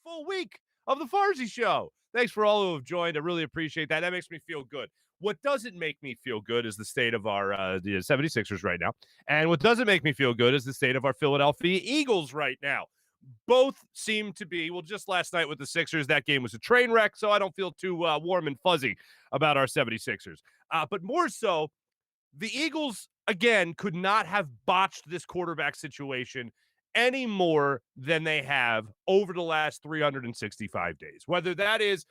full week of the Farzy Show. Thanks for all who have joined. I really appreciate that. That makes me feel good. What doesn't make me feel good is the state of our the 76ers right now. And what doesn't make me feel good is the state of our Philadelphia Eagles right now. Both seem to be, well, just last night with the Sixers, that game was a train wreck, so I don't feel too warm and fuzzy about our 76ers. But more so, the Eagles, again, could not have botched this quarterback situation any more than they have over the last 365 days. Whether that is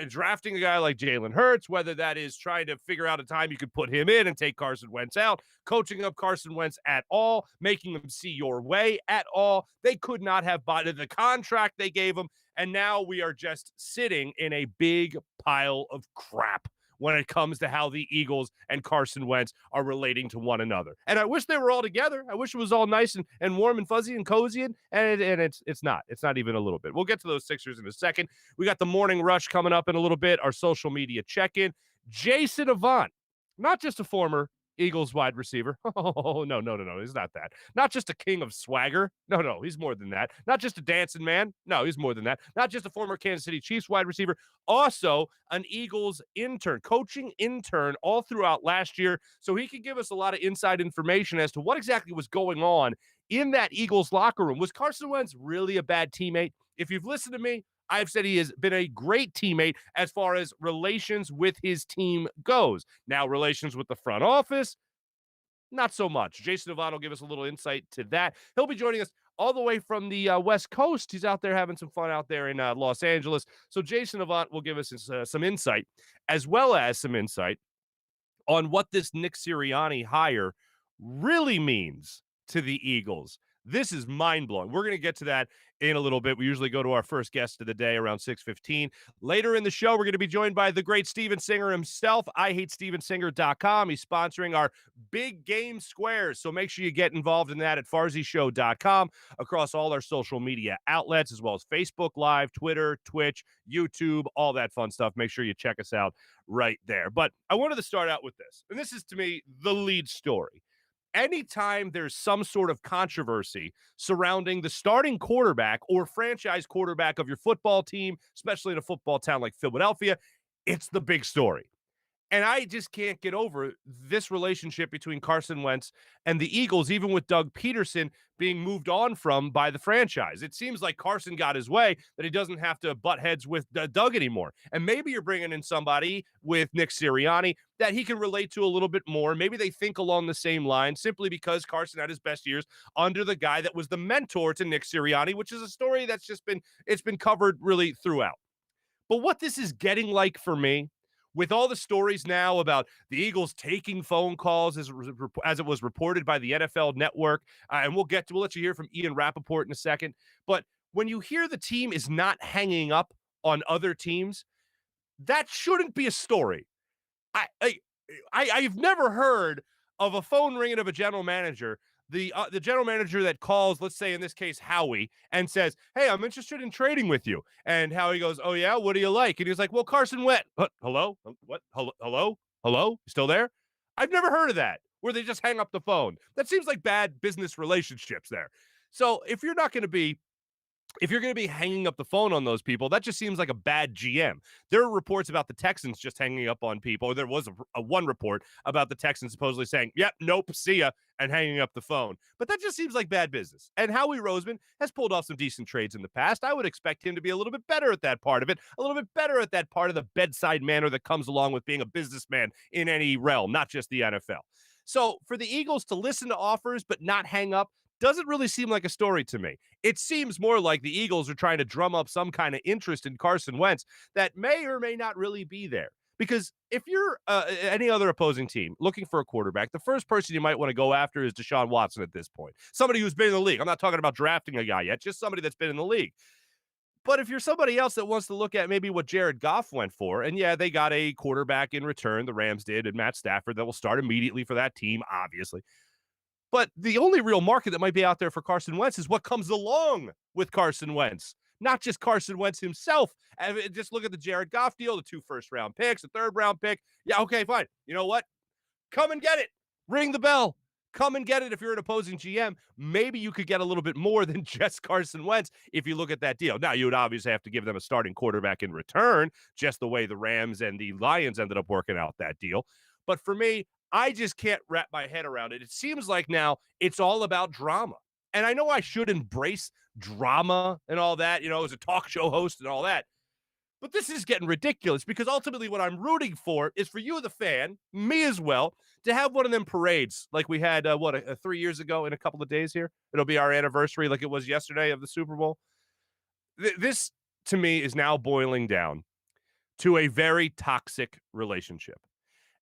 drafting a guy like Jalen Hurts, whether that is trying to figure out a time you could put him in and take Carson Wentz out, coaching up Carson Wentz at all, making him see your way at all. They could not have bought the contract they gave him, and now we are just sitting in a big pile of crap when it comes to how the Eagles and Carson Wentz are relating to one another. And I wish they were all together. I wish it was all nice and warm and fuzzy and cozy, and it's not. It's not even a little bit. We'll get to those Sixers in a second. We got the morning rush coming up in a little bit, our social media check-in. Jason Avant, not just a former Eagles wide receiver. Oh, no. He's not that. Not just a king of swagger. No, he's more than that. Not just a dancing man. No, he's more than that. Not just a former Kansas City Chiefs wide receiver. Also an Eagles intern, coaching intern all throughout last year. So he can give us a lot of inside information as to what exactly was going on in that Eagles locker room. Was Carson Wentz really a bad teammate? If you've listened to me, I've said he has been a great teammate as far as relations with his team goes. Now, relations with the front office, not so much. Jason Avant will give us a little insight to that. He'll be joining us all the way from the West Coast. He's out there having some fun out there in Los Angeles. So Jason Avant will give us some insight, as well as some insight on what this Nick Sirianni hire really means to the Eagles. This is mind-blowing. We're going to get to that in a little bit. We usually go to our first guest of the day around 6:15. Later in the show, we're going to be joined by the great Steven Singer himself. IHateStevenSinger.com. He's sponsoring our Big Game Squares, so make sure you get involved in that at FarzyShow.com across all our social media outlets, as well as Facebook Live, Twitter, Twitch, YouTube, all that fun stuff. Make sure you check us out right there. But I wanted to start out with this, and this is, to me, the lead story. Anytime there's some sort of controversy surrounding the starting quarterback or franchise quarterback of your football team, especially in a football town like Philadelphia, it's the big story. And I just can't get over this relationship between Carson Wentz and the Eagles, even with Doug Peterson being moved on from by the franchise. It seems like Carson got his way, that he doesn't have to butt heads with Doug anymore. And maybe you're bringing in somebody with Nick Sirianni that he can relate to a little bit more. Maybe they think along the same line, simply because Carson had his best years under the guy that was the mentor to Nick Sirianni, which is a story that's just been covered really throughout. But what this is getting like for me, with all the stories now about the Eagles taking phone calls as it was reported by the NFL Network, and we'll let you hear from Ian Rappaport in a second. But when you hear the team is not hanging up on other teams, that shouldn't be a story. I've never heard of a phone ringing of a general manager, the general manager that calls, let's say in this case, Howie, and says, "Hey, I'm interested in trading with you." And Howie goes, "Oh yeah, what do you like?" And he's like, "Well, Carson Wentz." Hello? What? Hello? You still there? I've never heard of that, where they just hang up the phone. That seems like bad business relationships there. So if you're going to be hanging up the phone on those people, that just seems like a bad GM. There are reports about the Texans just hanging up on people. There was a one report about the Texans supposedly saying, "Yep, nope, see ya," and hanging up the phone. But that just seems like bad business. And Howie Roseman has pulled off some decent trades in the past. I would expect him to be a little bit better at that part of it, a little bit better at that part of the bedside manner that comes along with being a businessman in any realm, not just the NFL. So for the Eagles to listen to offers but not hang up doesn't really seem like a story to me. It seems more like the Eagles are trying to drum up some kind of interest in Carson Wentz that may or may not really be there. Because if you're any other opposing team looking for a quarterback, the first person you might want to go after is Deshaun Watson at this point. Somebody who's been in the league. I'm not talking about drafting a guy yet, just somebody that's been in the league. But if you're somebody else that wants to look at maybe what Jared Goff went for, and yeah, they got a quarterback in return, the Rams did, and Matt Stafford, that will start immediately for that team, obviously. But the only real market that might be out there for Carson Wentz is what comes along with Carson Wentz, not just Carson Wentz himself. And just look at the Jared Goff deal, the 2 first-round picks, a 3rd-round pick. Yeah, okay, fine. You know what? Come and get it. Ring the bell. Come and get it if you're an opposing GM. Maybe you could get a little bit more than just Carson Wentz if you look at that deal. Now, you would obviously have to give them a starting quarterback in return, just the way the Rams and the Lions ended up working out that deal. But for me, I just can't wrap my head around it. It seems like now it's all about drama. And I know I should embrace drama and all that, as a talk show host and all that. But this is getting ridiculous because ultimately what I'm rooting for is for you, the fan, me as well, to have one of them parades like we had, 3 years ago in a couple of days here. It'll be our anniversary like it was yesterday of the Super Bowl. This, to me, is now boiling down to a very toxic relationship.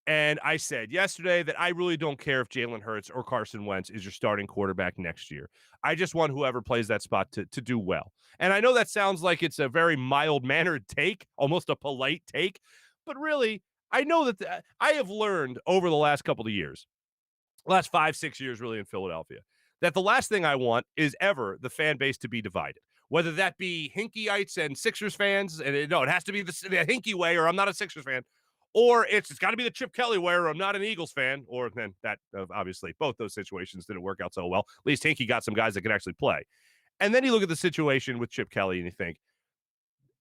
And I said yesterday that I really don't care if Jalen Hurts or Carson Wentz is your starting quarterback next year. I just want whoever plays that spot to do well. And I know that sounds like it's a very mild-mannered take, almost a polite take, but really, I know that I have learned over the last couple of years, last 5-6 years really in Philadelphia, that the last thing I want is ever the fan base to be divided. Whether that be Hinkyites and Sixers fans, and it has to be the Hinky way or I'm not a Sixers fan, or it's got to be the Chip Kelly way, or I'm not an Eagles fan, or then that obviously both those situations didn't work out so well. At least Hinkie got some guys that can actually play. And then you look at the situation with Chip Kelly and you think,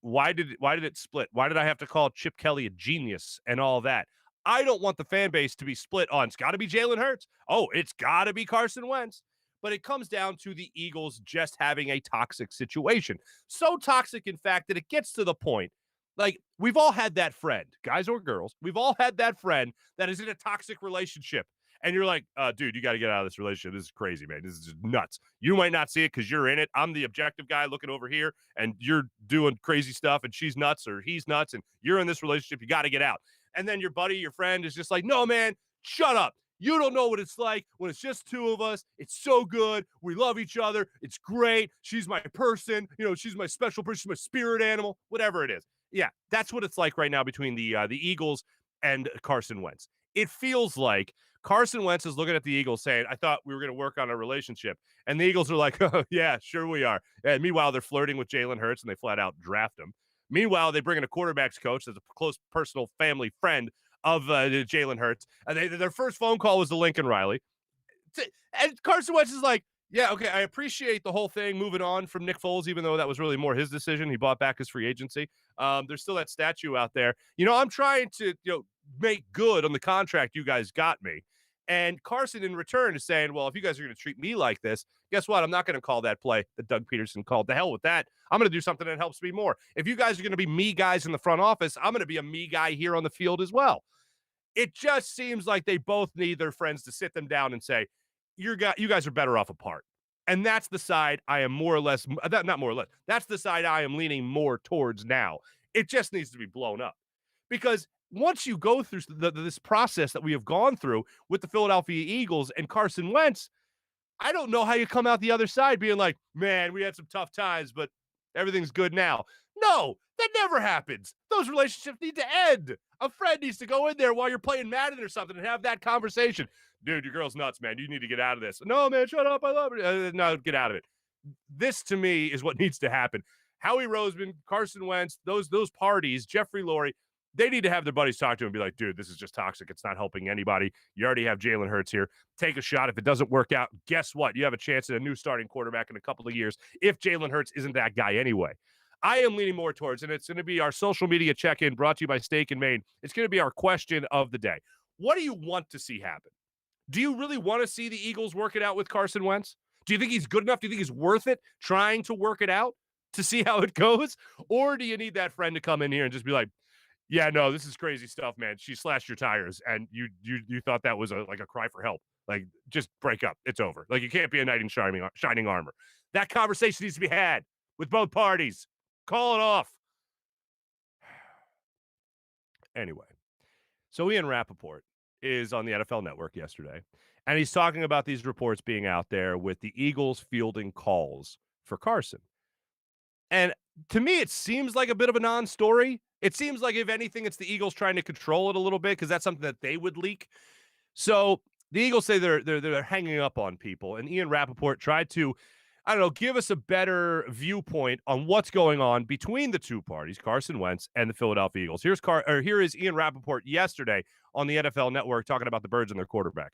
why did it split? Why did I have to call Chip Kelly a genius and all that? I don't want the fan base to be split on it's got to be Jalen Hurts. Oh, it's got to be Carson Wentz. But it comes down to the Eagles just having a toxic situation. So toxic, in fact, that it gets to the point. Like, we've all had that friend, guys or girls. We've all had that friend that is in a toxic relationship. And you're like, dude, you got to get out of this relationship. This is crazy, man. This is just nuts. You might not see it because you're in it. I'm the objective guy looking over here, and you're doing crazy stuff, and she's nuts or he's nuts, and you're in this relationship. You got to get out. And then your buddy, your friend is just like, no, man, shut up. You don't know what it's like when it's just two of us. It's so good. We love each other. It's great. She's my person. She's my special person. She's my spirit animal, whatever it is. Yeah, that's what it's like right now between the Eagles and Carson Wentz. It feels like Carson Wentz is looking at the Eagles saying, I thought we were going to work on a relationship. And the Eagles are like, oh, yeah, sure we are. And meanwhile, they're flirting with Jalen Hurts and they flat out draft him. Meanwhile, they bring in a quarterback's coach that's a close personal family friend of Jalen Hurts. And their first phone call was to Lincoln Riley. And Carson Wentz is like, yeah, okay, I appreciate the whole thing moving on from Nick Foles, even though that was really more his decision. He bought back his free agency. There's still that statue out there. I'm trying to make good on the contract you guys got me. And Carson, in return, is saying, well, if you guys are going to treat me like this, guess what? I'm not going to call that play that Doug Peterson called. The hell with that. I'm going to do something that helps me more. If you guys are going to be me guys in the front office, I'm going to be a me guy here on the field as well. It just seems like they both need their friends to sit them down and say, you guys are better off apart. And that's the side I am more or less, not more or less, that's the side I am leaning more towards now. It just needs to be blown up. Because once you go through this process that we have gone through with the Philadelphia Eagles and Carson Wentz, I don't know how you come out the other side being like, man, we had some tough times, but everything's good now. No, that never happens. Those relationships need to end. A friend needs to go in there while you're playing Madden or something and have that conversation. Dude, your girl's nuts, man. You need to get out of this. No, man, shut up. I love her. No, get out of it. This, to me, is what needs to happen. Howie Roseman, Carson Wentz, those parties, Jeffrey Lurie, they need to have their buddies talk to him and be like, dude, this is just toxic. It's not helping anybody. You already have Jalen Hurts here. Take a shot. If it doesn't work out, guess what? You have a chance at a new starting quarterback in a couple of years if Jalen Hurts isn't that guy anyway. I am leaning more towards, and it's going to be our social media check-in brought to you by Steak and Maine. It's going to be our question of the day. What do you want to see happen? Do you really want to see the Eagles work it out with Carson Wentz? Do you think he's good enough? Do you think he's worth it trying to work it out to see how it goes? Or do you need that friend to come in here and just be like, yeah, no, this is crazy stuff, man. She slashed your tires, and you thought that was a cry for help. Like, just break up. It's over. Like, you can't be a knight in shining armor. That conversation needs to be had with both parties. Call it off. Anyway, so Ian Rappaport is on the NFL Network yesterday, and he's talking about these reports being out there with the Eagles fielding calls for Carson. And to me, it seems like a bit of a non-story. It seems like, if anything, it's the Eagles trying to control it a little bit because that's something that they would leak. So the Eagles say they're hanging up on people, and Ian Rappaport tried to, I don't know, give us a better viewpoint on what's going on between the two parties, Carson Wentz and the Philadelphia Eagles. Here is Ian Rappaport yesterday on the NFL Network talking about the Birds and their quarterback.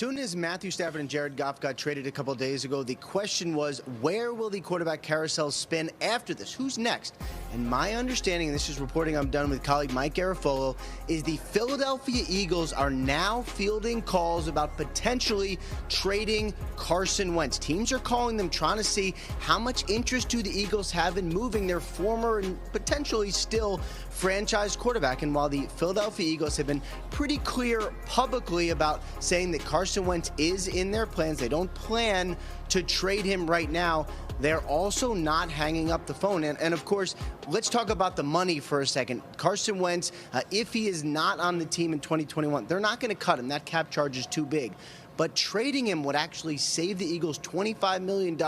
soon as Matthew Stafford and Jared Goff got traded a couple days ago, the question was, where will the quarterback carousel spin after this? Who's next? And my understanding, and this is reporting I'm done with colleague Mike Garafolo, is the Philadelphia Eagles are now fielding calls about potentially trading Carson Wentz. Teams are calling them, trying to see how much interest do the Eagles have in moving their former and potentially still franchise quarterback. And while the Philadelphia Eagles have been pretty clear publicly about saying that Carson Wentz is in their plans, they don't plan to trade him right now, they're also not hanging up the phone. And of course, let's talk about the money for a second. Carson Wentz, if he is not on the team in 2021, they're not going to cut him. That cap charge is too big. But trading him would actually save the Eagles $25 million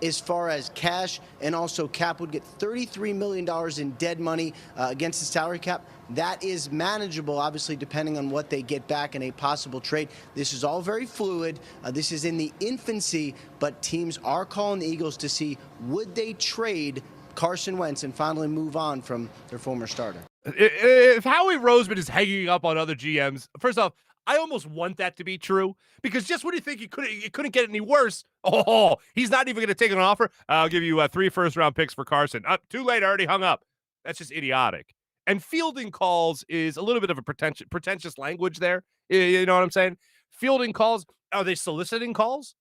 as far as cash, and also cap would get $33 million in dead money against the salary cap. That is manageable, obviously, depending on what they get back in a possible trade. This is all very fluid. This is in the infancy, but teams are calling the Eagles to see would they trade Carson Wentz and finally move on from their former starter. If Howie Roseman is hanging up on other GMs, first off, I almost want that to be true, because just when you think it couldn't get any worse, he's not even going to take an offer. I'll give you 3 first-round picks for Carson. Too late, I already hung up. That's just idiotic. And fielding calls is a little bit of a pretentious language there. You know what I'm saying? Fielding calls, are they soliciting calls?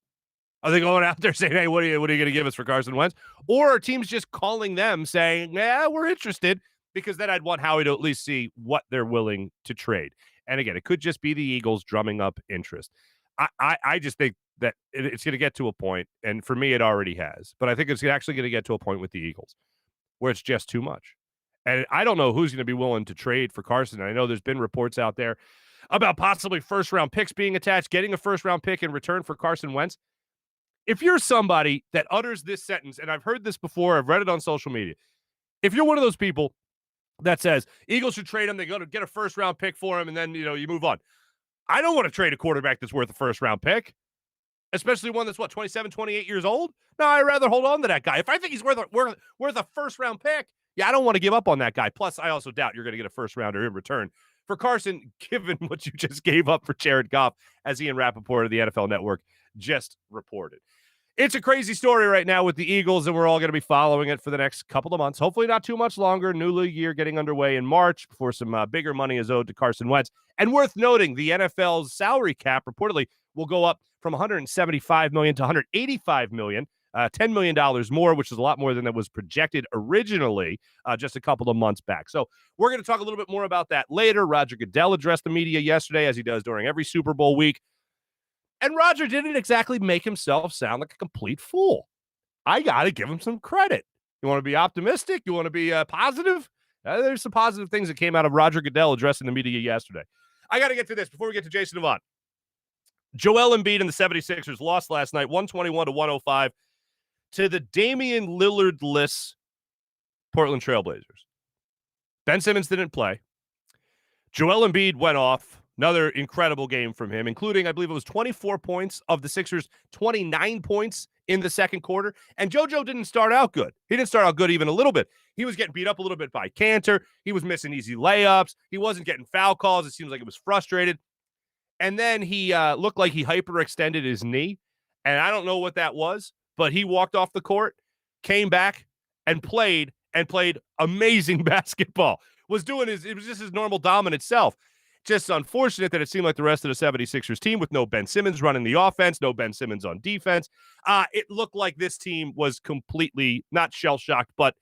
Are they going out there saying, hey, what are you going to give us for Carson Wentz? Or are teams just calling them saying, yeah, we're interested? Because then I'd want Howie to at least see what they're willing to trade. And again, it could just be the Eagles drumming up interest. I just think that it's going to get to a point, and for me, it already has. But I think it's actually going to get to a point with the Eagles where it's just too much. And I don't know who's going to be willing to trade for Carson. I know there's been reports out there about possibly first-round picks being attached, getting a first-round pick in return for Carson Wentz. If you're somebody that utters this sentence, and I've heard this before, I've read it on social media, if you're one of those people that says Eagles should trade him, they go to get a first-round pick for him, and then, you move on. I don't want to trade a quarterback that's worth a first-round pick, especially one that's, 27, 28 years old? No, I'd rather hold on to that guy. If I think he's worth a first-round pick, I don't want to give up on that guy. Plus, I also doubt you're going to get a first-rounder in return for Carson, given what you just gave up for Jared Goff, as Ian Rappaport of the NFL Network just reported. It's a crazy story right now with the Eagles, and we're all going to be following it for the next couple of months. Hopefully not too much longer. New league year getting underway in March before some bigger money is owed to Carson Wentz. And worth noting, the NFL's salary cap reportedly will go up from $175 million to $185 million, $10 million more, which is a lot more than that was projected originally just a couple of months back. So we're going to talk a little bit more about that later. Roger Goodell addressed the media yesterday, as he does during every Super Bowl week. And Roger didn't exactly make himself sound like a complete fool. I got to give him some credit. You want to be optimistic? You want to be positive? There's some positive things that came out of Roger Goodell addressing the media yesterday. I got to get to this before we get to Jason Avant. Joel Embiid and the 76ers lost last night, 121-105, to the Damian Lillard-less Portland Trailblazers. Ben Simmons didn't play. Joel Embiid went off. Another incredible game from him, including, I believe it was 24 points of the Sixers, 29 points in the second quarter. And JoJo didn't start out good. He didn't start out good even a little bit. He was getting beat up a little bit by Cantor. He was missing easy layups. He wasn't getting foul calls. It seems like he was frustrated. And then he looked like he hyperextended his knee. And I don't know what that was, but he walked off the court, came back, and played amazing basketball. It was just his normal dominant self. Just unfortunate that it seemed like the rest of the 76ers team, with no Ben Simmons running the offense, no Ben Simmons on defense, it looked like this team was completely not shell-shocked, but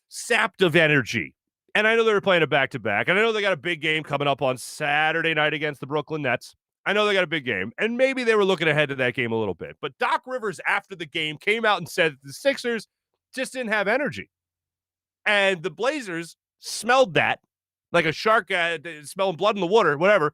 sapped of energy. And I know they were playing a back-to-back, and I know they got a big game coming up on Saturday night against the Brooklyn Nets. I know they got a big game, and maybe they were looking ahead to that game a little bit. But Doc Rivers, after the game, came out and said the Sixers just didn't have energy. And the Blazers smelled that, like a shark smelling blood in the water, whatever.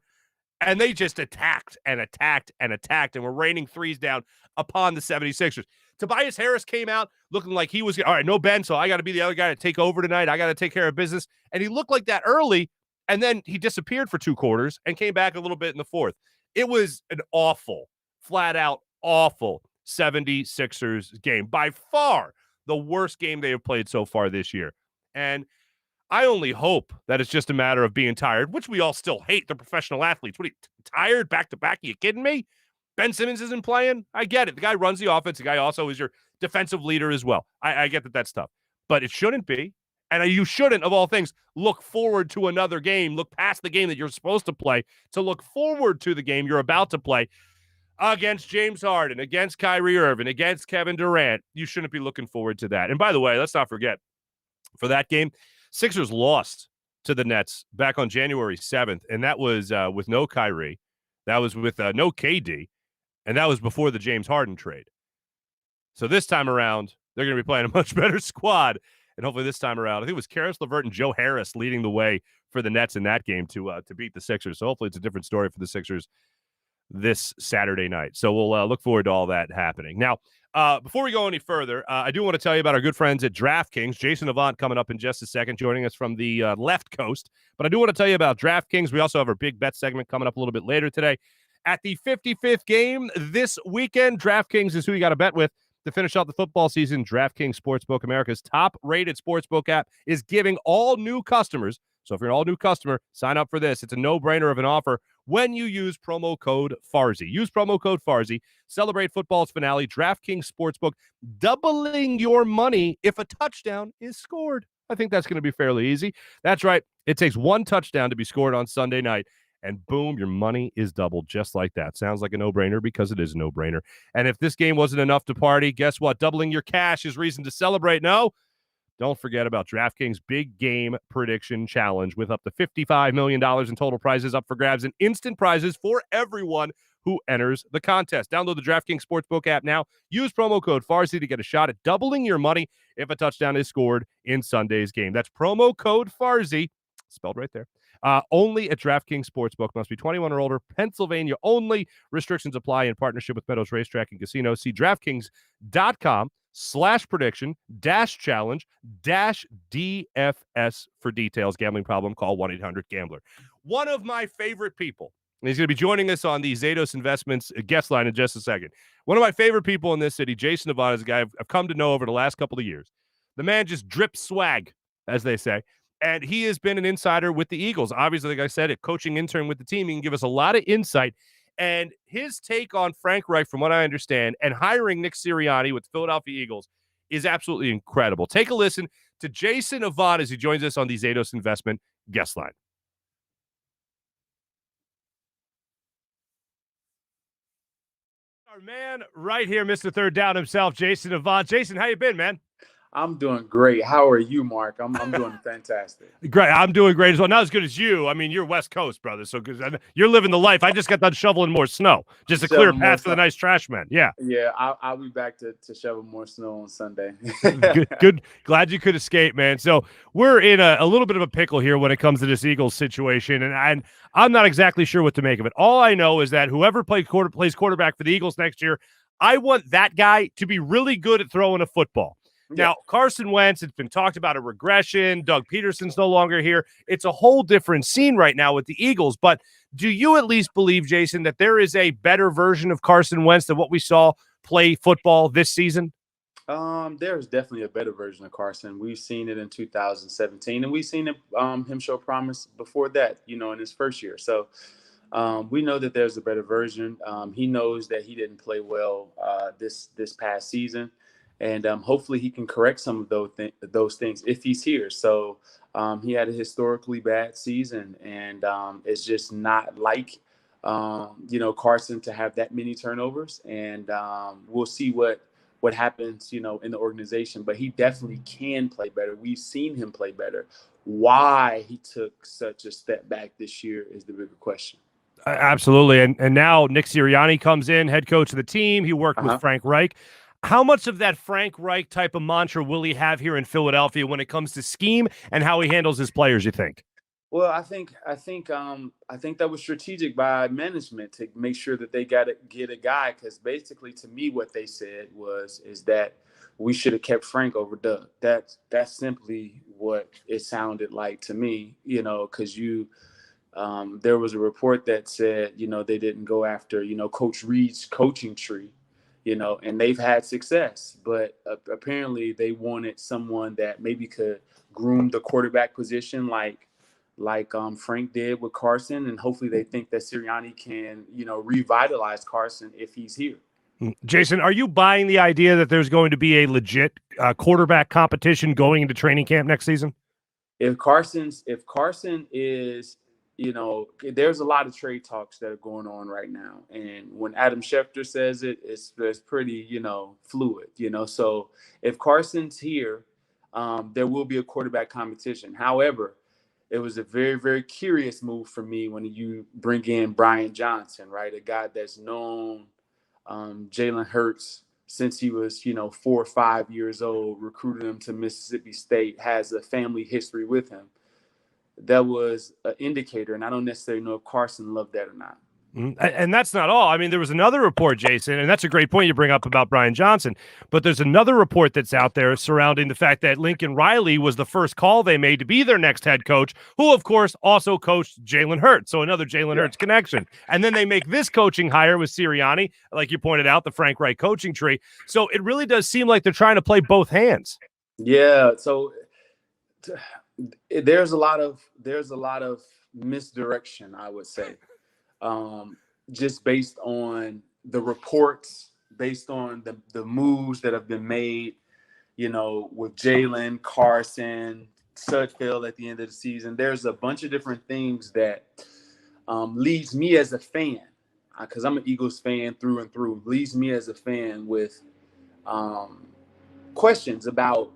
And they just attacked and attacked and attacked and were raining threes down upon the 76ers. Tobias Harris came out looking like he was, all right, no Ben, so I got to be the other guy to take over tonight. I got to take care of business. And he looked like that early, and then he disappeared for 2 quarters and came back a little bit in the fourth. It was an awful, flat-out awful 76ers game. By far the worst game they have played so far this year. And I only hope that it's just a matter of being tired, which we all still hate. They're professional athletes. What are you, tired back to back? Are you kidding me? Ben Simmons isn't playing. I get it. The guy runs the offense. The guy also is your defensive leader as well. I get that that's tough, but it shouldn't be. And you shouldn't, of all things, look forward to another game, look past the game that you're supposed to play, to look forward to the game you're about to play against James Harden, against Kyrie Irving, against Kevin Durant. You shouldn't be looking forward to that. And by the way, let's not forget, for that game, Sixers lost to the Nets back on January 7th, and that was with no Kyrie. That was with no KD. And that was before the James Harden trade. So this time around, they're going to be playing a much better squad. And hopefully this time around, I think it was Karis LeVert and Joe Harris leading the way for the Nets in that game to beat the Sixers. So hopefully it's a different story for the Sixers this Saturday night. So we'll look forward to all that happening. Now, before we go any further, I do want to tell you about our good friends at DraftKings. Jason Avant coming up in just a second, joining us from the left coast. But I do want to tell you about DraftKings. We also have our big bet segment coming up a little bit later today. At the 55th game this weekend, DraftKings is who you got to bet with to finish out the football season. DraftKings Sportsbook, America's top-rated sportsbook app, is giving all new customers, so if you're an all-new customer, sign up for this. It's a no-brainer of an offer when you use promo code Farzy. Use promo code Farzy. Celebrate football's finale. DraftKings Sportsbook, doubling your money if a touchdown is scored. I think that's going to be fairly easy. That's right. It takes one touchdown to be scored on Sunday night, and boom, your money is doubled just like that. Sounds like a no-brainer because it is a no-brainer. And if this game wasn't enough to party, guess what? Doubling your cash is reason to celebrate. No, don't forget about DraftKings Big Game Prediction Challenge with up to $55 million in total prizes up for grabs and instant prizes for everyone who enters the contest. Download the DraftKings Sportsbook app now. Use promo code Farzy to get a shot at doubling your money if a touchdown is scored in Sunday's game. That's promo code Farzy, spelled right there. Only at DraftKings Sportsbook. Must be 21 or older. Pennsylvania only. Restrictions apply in partnership with Meadows Racetrack and Casino. See DraftKings.com/prediction-challenge-DFS for details. Gambling problem? Call 1-800-GAMBLER. One of my favorite people, and he's going to be joining us on the Zados Investments guest line in just a second. One of my favorite people in this city, Jason Avant, is a guy I've come to know over the last couple of years. The man just drips swag, as they say. And he has been an insider with the Eagles. Obviously, like I said, a coaching intern with the team. He can give us a lot of insight. And his take on Frank Reich, from what I understand, and hiring Nick Sirianni with the Philadelphia Eagles is absolutely incredible. Take a listen to Jason Avant as he joins us on the Zados Investment guest line. Our man right here, Mr. Third Down himself, Jason Avant. Jason, how you been, man? I'm doing great. How are you, Mark? I'm doing fantastic. Great. I'm doing great as well. Not as good as you. I mean, you're West Coast, brother. So you're living the life. I just got done shoveling more snow. Just a clear path for the nice trash men. Yeah. Yeah, I'll be back to shovel more snow on Sunday. Good. Glad you could escape, man. So we're in a little bit of a pickle here when it comes to this Eagles situation, and I'm not exactly sure what to make of it. All I know is that whoever plays quarterback for the Eagles next year, I want that guy to be really good at throwing a football. Now, Carson Wentz, it's been talked about a regression. Doug Peterson's no longer here. It's a whole different scene right now with the Eagles. But do you at least believe, Jason, that there is a better version of Carson Wentz than what we saw play football this season? There's definitely a better version of Carson. We've seen it in 2017, and we've seen him show promise before that, in his first year. So we know that there's a better version. He knows that he didn't play well this past season. And hopefully he can correct some of those things if he's here. So he had a historically bad season, and it's just not like, Carson to have that many turnovers. And we'll see what happens, in the organization. But he definitely can play better. We've seen him play better. Why he took such a step back this year is the bigger question. Absolutely. And now Nick Sirianni comes in, head coach of the team. He worked with Frank Reich. How much of that Frank Reich type of mantra will he have here in Philadelphia when it comes to scheme and how he handles his players, you think? Well, I think that was strategic by management to make sure that they got to get a guy, because basically to me what they said is that we should have kept Frank over Doug. That's simply what it sounded like to me, because there was a report that said, they didn't go after, Coach Reid's coaching tree. and they've had success, but apparently they wanted someone that maybe could groom the quarterback position like Frank did with Carson, and hopefully they think that Sirianni can, revitalize Carson if he's here. Jason, are you buying the idea that there's going to be a legit quarterback competition going into training camp next season? If Carson is, there's a lot of trade talks that are going on right now. And when Adam Schefter says it's pretty, fluid, So if Carson's here, there will be a quarterback competition. However, it was a very, very curious move for me when you bring in Brian Johnson, right? A guy that's known Jalen Hurts since he was, 4 or 5 years old, recruited him to Mississippi State, has a family history with him. That was an indicator, and I don't necessarily know if Carson loved that or not. And that's not all. I mean, there was another report, Jason, and that's a great point you bring up about Brian Johnson, but there's another report that's out there surrounding the fact that Lincoln Riley was the first call they made to be their next head coach, who, of course, also coached Jalen Hurts, so another Jalen Hurts connection. And then they make this coaching hire with Sirianni, like you pointed out, the Frank Reich coaching tree. So it really does seem like they're trying to play both hands. Yeah, so there's a lot of misdirection, I would say. Just based on the reports, based on the moves that have been made, with Jalen, Carson, Sudfeld at the end of the season. There's a bunch of different things that leads me as a fan, because I'm an Eagles fan through and through, leaves me as a fan with questions about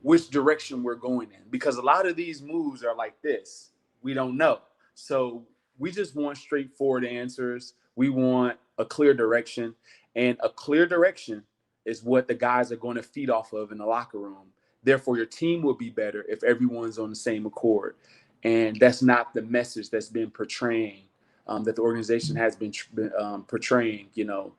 which direction we're going in. Because a lot of these moves are like this. We don't know. So we just want straightforward answers. We want a clear direction. And a clear direction is what the guys are going to feed off of in the locker room. Therefore, your team will be better if everyone's on the same accord. And that's not the message that's been portraying, that the organization has been portraying, to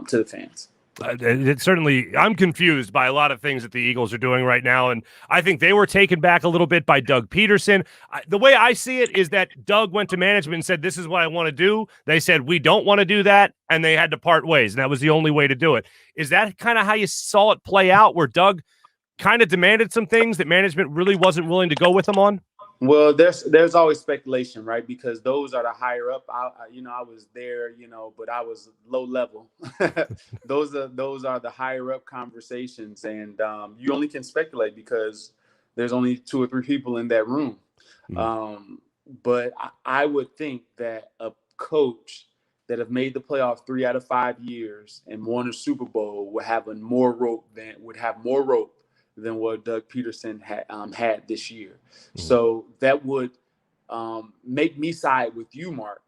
the fans. It certainly, I'm confused by a lot of things that the Eagles are doing right now, and I think they were taken back a little bit by Doug Peterson. The way I see it is that Doug went to management and said, this is what I want to do. They said, we don't want to do that, and they had to part ways, and that was the only way to do it. Is that kind of how you saw it play out, where Doug kind of demanded some things that management really wasn't willing to go with him on? Well, there's always speculation, right? Because those are the higher up. I was there, but I was low level. Those are the higher up conversations, and you only can speculate because there's only 2 or 3 people in that room. Mm-hmm. But I would think that a coach that have made the playoffs 3 out of 5 years and won a Super Bowl would have more rope than what Doug Peterson had this year. Mm-hmm. So that would make me side with you, Mark,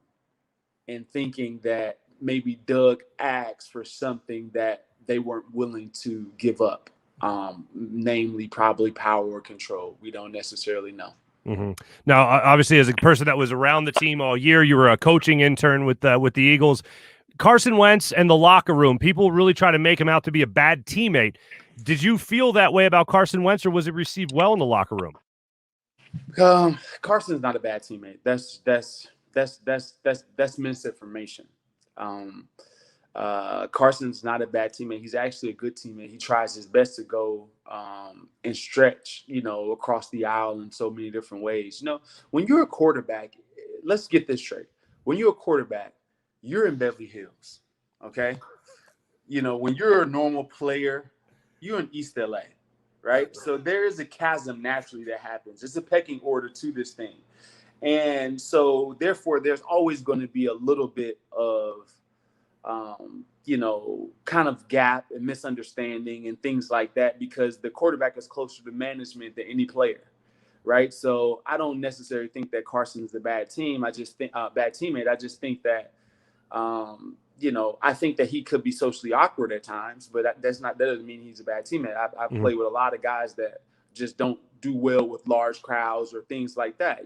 in thinking that maybe Doug asked for something that they weren't willing to give up, namely probably power or control. We don't necessarily know. Mm-hmm. Now, obviously, as a person that was around the team all year, you were a coaching intern with the Eagles. Carson Wentz and the locker room, people really try to make him out to be a bad teammate. Did you feel that way about Carson Wentz, or was it received well in the locker room? Carson's not a bad teammate. That's misinformation. Carson's not a bad teammate. He's actually a good teammate. He tries his best to go and stretch, across the aisle in so many different ways. When you're a quarterback, let's get this straight. When you're a quarterback, you're in Beverly Hills, okay? When you're a normal player, you're in East LA, right? So there is a chasm naturally that happens. It's a pecking order to this thing. And so therefore, there's always going to be a little bit of, kind of gap and misunderstanding and things like that, because the quarterback is closer to management than any player, right? So I don't necessarily think that Carson's a bad team. I just think bad teammate. I just think that, I think that he could be socially awkward at times, but that doesn't mean he's a bad teammate. I've played with a lot of guys that just don't do well with large crowds or things like that.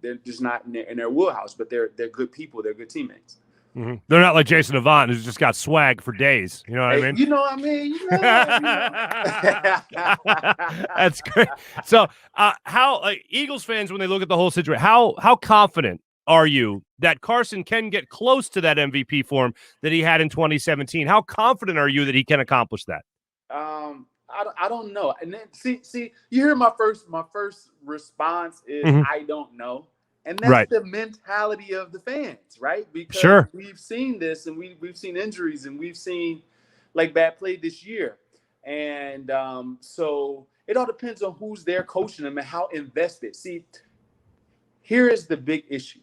They're just not in their wheelhouse, but they're good people. They're good teammates. Mm-hmm. They're not like Jason Avant, who's just got swag for days. You know what I mean? You know what I mean? That's great. So how, like, Eagles fans, when they look at the whole situation, how confident are you that Carson can get close to that MVP form that he had in 2017. How confident are you that he can accomplish that? I don't know. And then see, you hear my first response is I don't know. And that's the mentality of the fans, right? Because we've seen this, and we've seen injuries, and we've seen like bad play this year. And so it all depends on who's there coaching them and how invested. See, here is the big issue.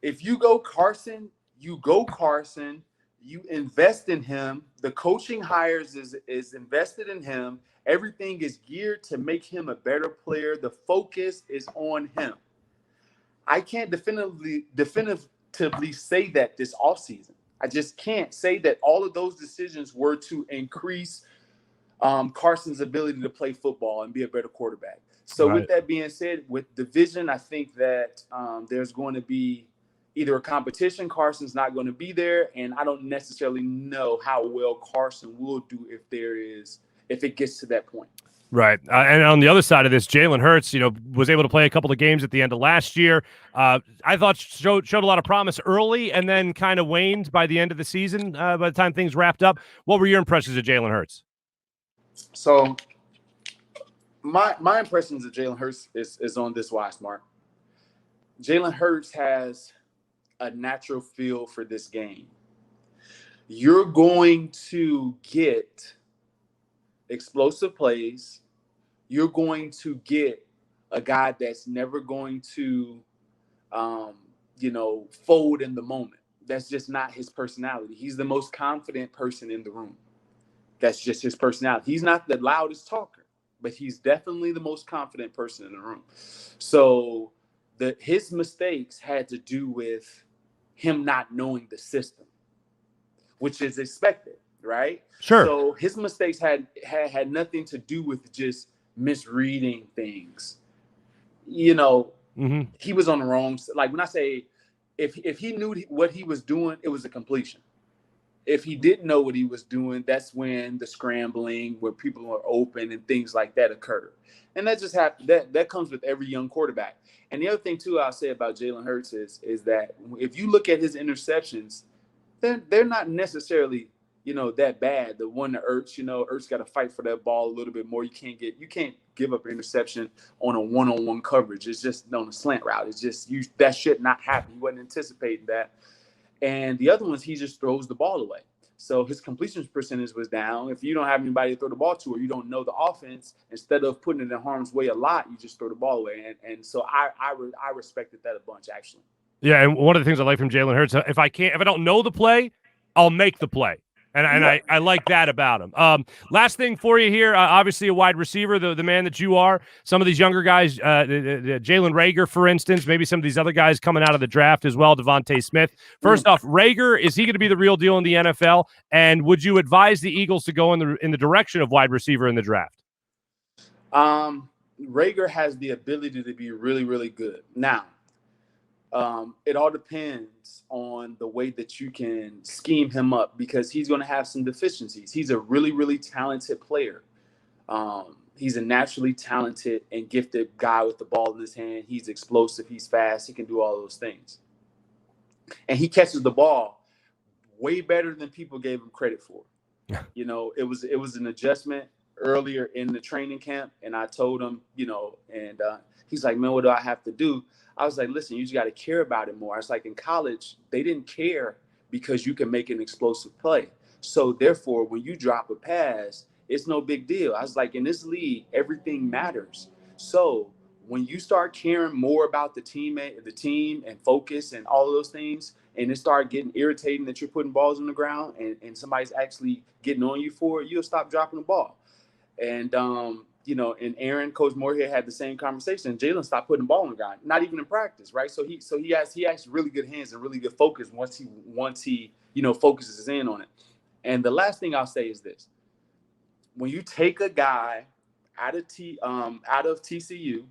If you go Carson, you invest in him. The coaching hires is invested in him. Everything is geared to make him a better player. The focus is on him. I can't definitively say that this offseason. I just can't say that all of those decisions were to increase Carson's ability to play football and be a better quarterback. So with that being said, with division, I think that there's going to be either a competition. Carson's not going to be there, and I don't necessarily know how well Carson will do if it gets to that point. Right. And on the other side of this, Jalen Hurts, was able to play a couple of games at the end of last year. I thought showed a lot of promise early and then kind of waned by the end of the season, by the time things wrapped up. What were your impressions of Jalen Hurts? So my impressions of Jalen Hurts is on this wise, Mark. Jalen Hurts has a natural feel for this game. You're going to get explosive plays. You're going to get a guy that's never going to, fold in the moment. That's just not his personality. He's the most confident person in the room. That's just his personality. He's not the loudest talker, but he's definitely the most confident person in the room. So his mistakes had to do with him not knowing the system, which is expected, right? Sure. So his mistakes had nothing to do with just misreading things. He was on the wrong. Like when I say, if he knew what he was doing, it was a completion. If he didn't know what he was doing, that's when the scrambling, where people are open and things like that occur. And that just that comes with every young quarterback. And the other thing too, I'll say about Jalen Hurts is that if you look at his interceptions, they're not necessarily that bad. The one to Ertz, Ertz got to fight for that ball a little bit more. You can't give up an interception on a one-on-one coverage. It's just on a slant route. It's just that should not happen. He wasn't anticipating that. And the other ones, he just throws the ball away. So his completion percentage was down. If you don't have anybody to throw the ball to, or you don't know the offense, instead of putting it in harm's way a lot, you just throw the ball away. And so I respected that a bunch, actually. Yeah, and one of the things I like from Jalen Hurts, if I don't know the play, I'll make the play. And I like that about him. Last thing for you here, obviously a wide receiver, the man that you are. Some of these younger guys, Jalen Reagor, for instance, maybe some of these other guys coming out of the draft as well, Devontae Smith. First off, Reagor, is he going to be the real deal in the NFL? And would you advise the Eagles to go in the direction of wide receiver in the draft? Reagor has the ability to be really, really good. Now, it all depends on the way that you can scheme him up, because he's going to have some deficiencies. He's a really, really talented player. He's a naturally talented and gifted guy with the ball in his hand. He's explosive. He's fast. He can do all those things. And he catches the ball way better than people gave him credit for. It was an adjustment earlier in the training camp, and I told him, and he's like, man, what do I have to do? I was like, listen, you just got to care about it more. It's like in college, they didn't care because you can make an explosive play. So therefore, when you drop a pass, it's no big deal. I was like, in this league, everything matters. So when you start caring more about the team and focus and all of those things, and it start getting irritating that you're putting balls on the ground and somebody's actually getting on you for it, you'll stop dropping the ball. And, and Aaron, Coach Moorhead had the same conversation. Jalen stopped putting the ball on the ground, not even in practice, right? So he has really good hands and really good focus once he focuses in on it. And the last thing I'll say is this: when you take a guy out of TCU,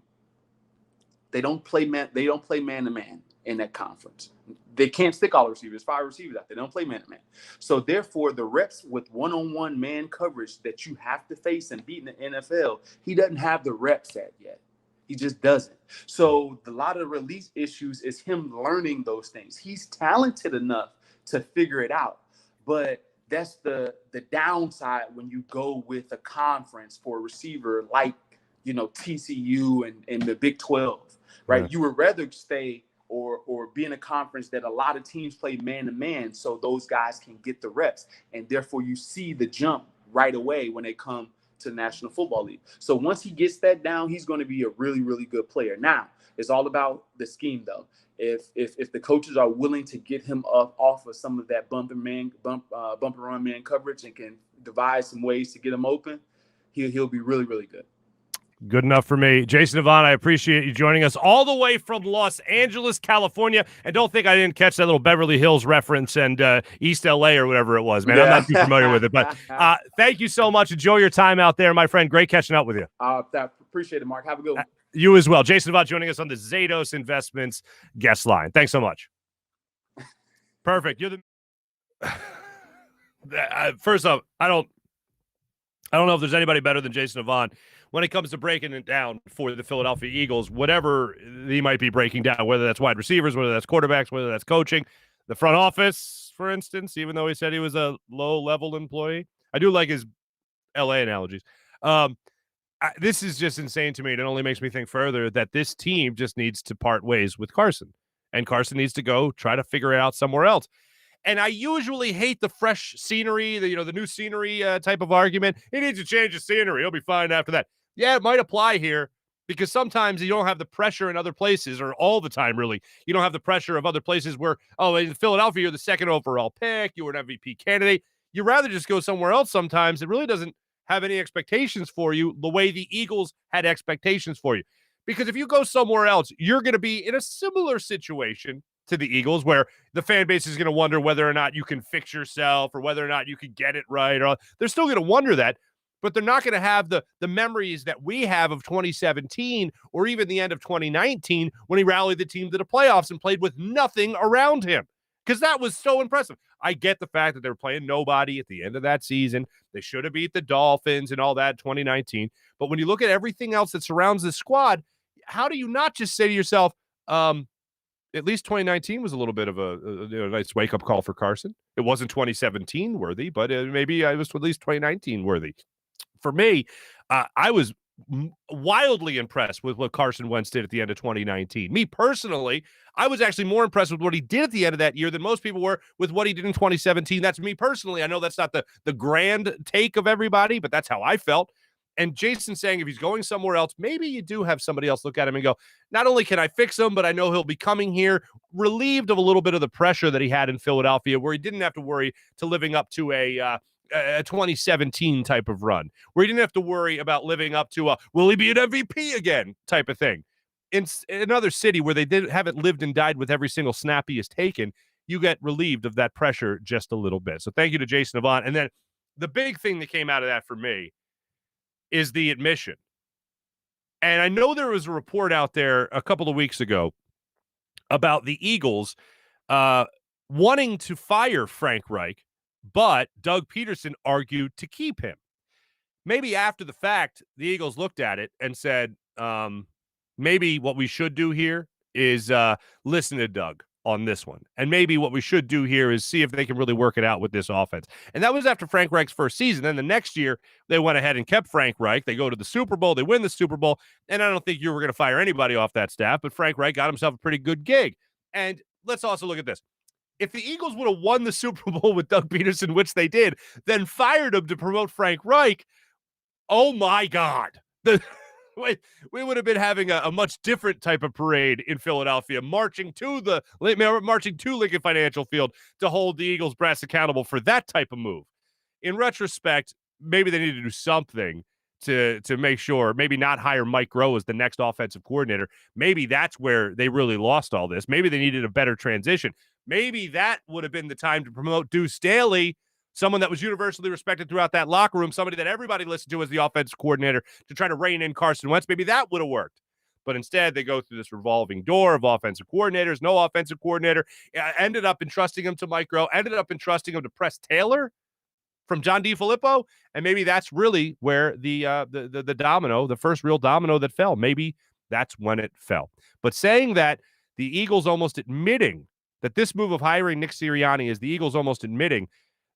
they don't play man to man in that conference. They can't stick all the receivers, 5 receivers out there. They don't play man to man. So therefore, the reps with one-on-one man coverage that you have to face and beat in the NFL, he doesn't have the reps at yet. He just doesn't. So a lot of release issues is him learning those things. He's talented enough to figure it out, but that's the downside when you go with a conference for a receiver like, TCU and the Big 12, right? Yeah. You would rather stay or be in a conference that a lot of teams play man-to-man, so those guys can get the reps, and therefore you see the jump right away when they come to the National Football League. So once he gets that down, he's going to be a really, really good player. Now, it's all about the scheme, though. If the coaches are willing to get him off of some of that bumper run man coverage and can devise some ways to get him open, he'll be really, really good. Good enough for me. Jason Avant, I appreciate you joining us all the way from Los Angeles, California. And don't think I didn't catch that little Beverly Hills reference and East LA or whatever it was, man. Yeah. I'm not too familiar with it. But thank you so much. Enjoy your time out there, my friend. Great catching up with you. Appreciate it, Mark. Have a good one. You as well. Jason Avant joining us on the Zados Investments guest line. Thanks so much. Perfect. You're the first off, I don't know if there's anybody better than Jason Avant when it comes to breaking it down for the Philadelphia Eagles, whatever he might be breaking down, whether that's wide receivers, whether that's quarterbacks, whether that's coaching, the front office, for instance, even though he said he was a low-level employee. I do like his L.A. analogies. This is just insane to me. It only makes me think further that this team just needs to part ways with Carson, and Carson needs to go try to figure it out somewhere else. And I usually hate the fresh scenery, the new scenery type of argument. He needs to change the scenery. He'll be fine after that. Yeah, it might apply here because sometimes you don't have the pressure in other places, or all the time, really. You don't have the pressure of other places where, in Philadelphia, you're the second overall pick. You were an MVP candidate. You'd rather just go somewhere else sometimes. It really doesn't have any expectations for you the way the Eagles had expectations for you. Because if you go somewhere else, you're going to be in a similar situation to the Eagles, where the fan base is going to wonder whether or not you can fix yourself or whether or not you can get it right. Or they're still going to wonder that, but they're not going to have the memories that we have of 2017 or even the end of 2019 when he rallied the team to the playoffs and played with nothing around him, because that was so impressive. I get the fact that they were playing nobody at the end of that season. They should have beat the Dolphins and all that in 2019. But when you look at everything else that surrounds this squad, how do you not just say to yourself, at least 2019 was a little bit of a nice wake-up call for Carson. It wasn't 2017 worthy, but maybe I was at least 2019 worthy. For me, I was wildly impressed with what Carson Wentz did at the end of 2019. Me personally, I was actually more impressed with what he did at the end of that year than most people were with what he did in 2017. That's me personally. I know that's not the grand take of everybody, but that's how I felt. And Jason saying if he's going somewhere else, maybe you do have somebody else look at him and go, not only can I fix him, but I know he'll be coming here relieved of a little bit of the pressure that he had in Philadelphia, where he didn't have to worry to living up to a 2017 type of run, where he didn't have to worry about living up to will he be an MVP again type of thing. In another city where they haven't lived and died with every single snap he has taken, you get relieved of that pressure just a little bit. So thank you to Jason Avant. And then the big thing that came out of that for me is the admission. And I know there was a report out there a couple of weeks ago about the Eagles wanting to fire Frank Reich, but Doug Peterson argued to keep him. Maybe after the fact, the Eagles looked at it and said, maybe what we should do here is listen to Doug on this one. And maybe what we should do here is see if they can really work it out with this offense. And that was after Frank Reich's first season. Then the next year, they went ahead and kept Frank Reich. They go to the Super Bowl. They win the Super Bowl. And I don't think you were going to fire anybody off that staff, but Frank Reich got himself a pretty good gig. And let's also look at this. If the Eagles would have won the Super Bowl with Doug Peterson, which they did, then fired him to promote Frank Reich, oh my God. We would have been having a much different type of parade in Philadelphia, marching to Lincoln Financial Field to hold the Eagles brass accountable for that type of move. In retrospect, maybe they need to do something to make sure, maybe not hire Mike Groh as the next offensive coordinator. Maybe that's where they really lost all this. Maybe they needed a better transition. Maybe that would have been the time to promote Deuce Staley, someone that was universally respected throughout that locker room, somebody that everybody listened to as the offensive coordinator to try to rein in Carson Wentz. Maybe that would have worked. But instead, they go through this revolving door of offensive coordinators, no offensive coordinator, ended up entrusting him to Mike Groh, ended up entrusting him to Press Taylor from John DeFilippo. And maybe that's really where the domino, the first real domino that fell. Maybe that's when it fell. But saying that the Eagles almost admitting that this move of hiring Nick Sirianni is the Eagles almost admitting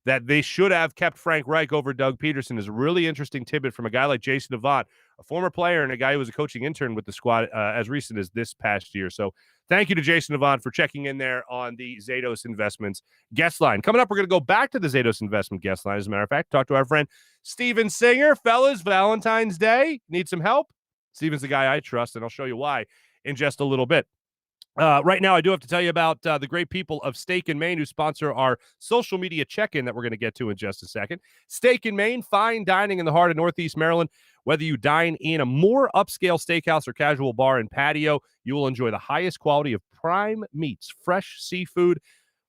that they should have kept Frank Reich over Doug Peterson is a really interesting tidbit from a guy like Jason Avant, a former player and a guy who was a coaching intern with the squad as recent as this past year. So thank you to Jason Avant for checking in there on the Zados Investments guest line. Coming up, we're going to go back to the Zados Investment guest line. As a matter of fact, talk to our friend Steven Singer. Fellas, Valentine's Day. Need some help? Steven's the guy I trust, and I'll show you why in just a little bit. Right now, I do have to tell you about the great people of Steak and Maine who sponsor our social media check-in that we're going to get to in just a second. Steak and Maine, fine dining in the heart of Northeast Maryland. Whether you dine in a more upscale steakhouse or casual bar and patio, you will enjoy the highest quality of prime meats, fresh seafood,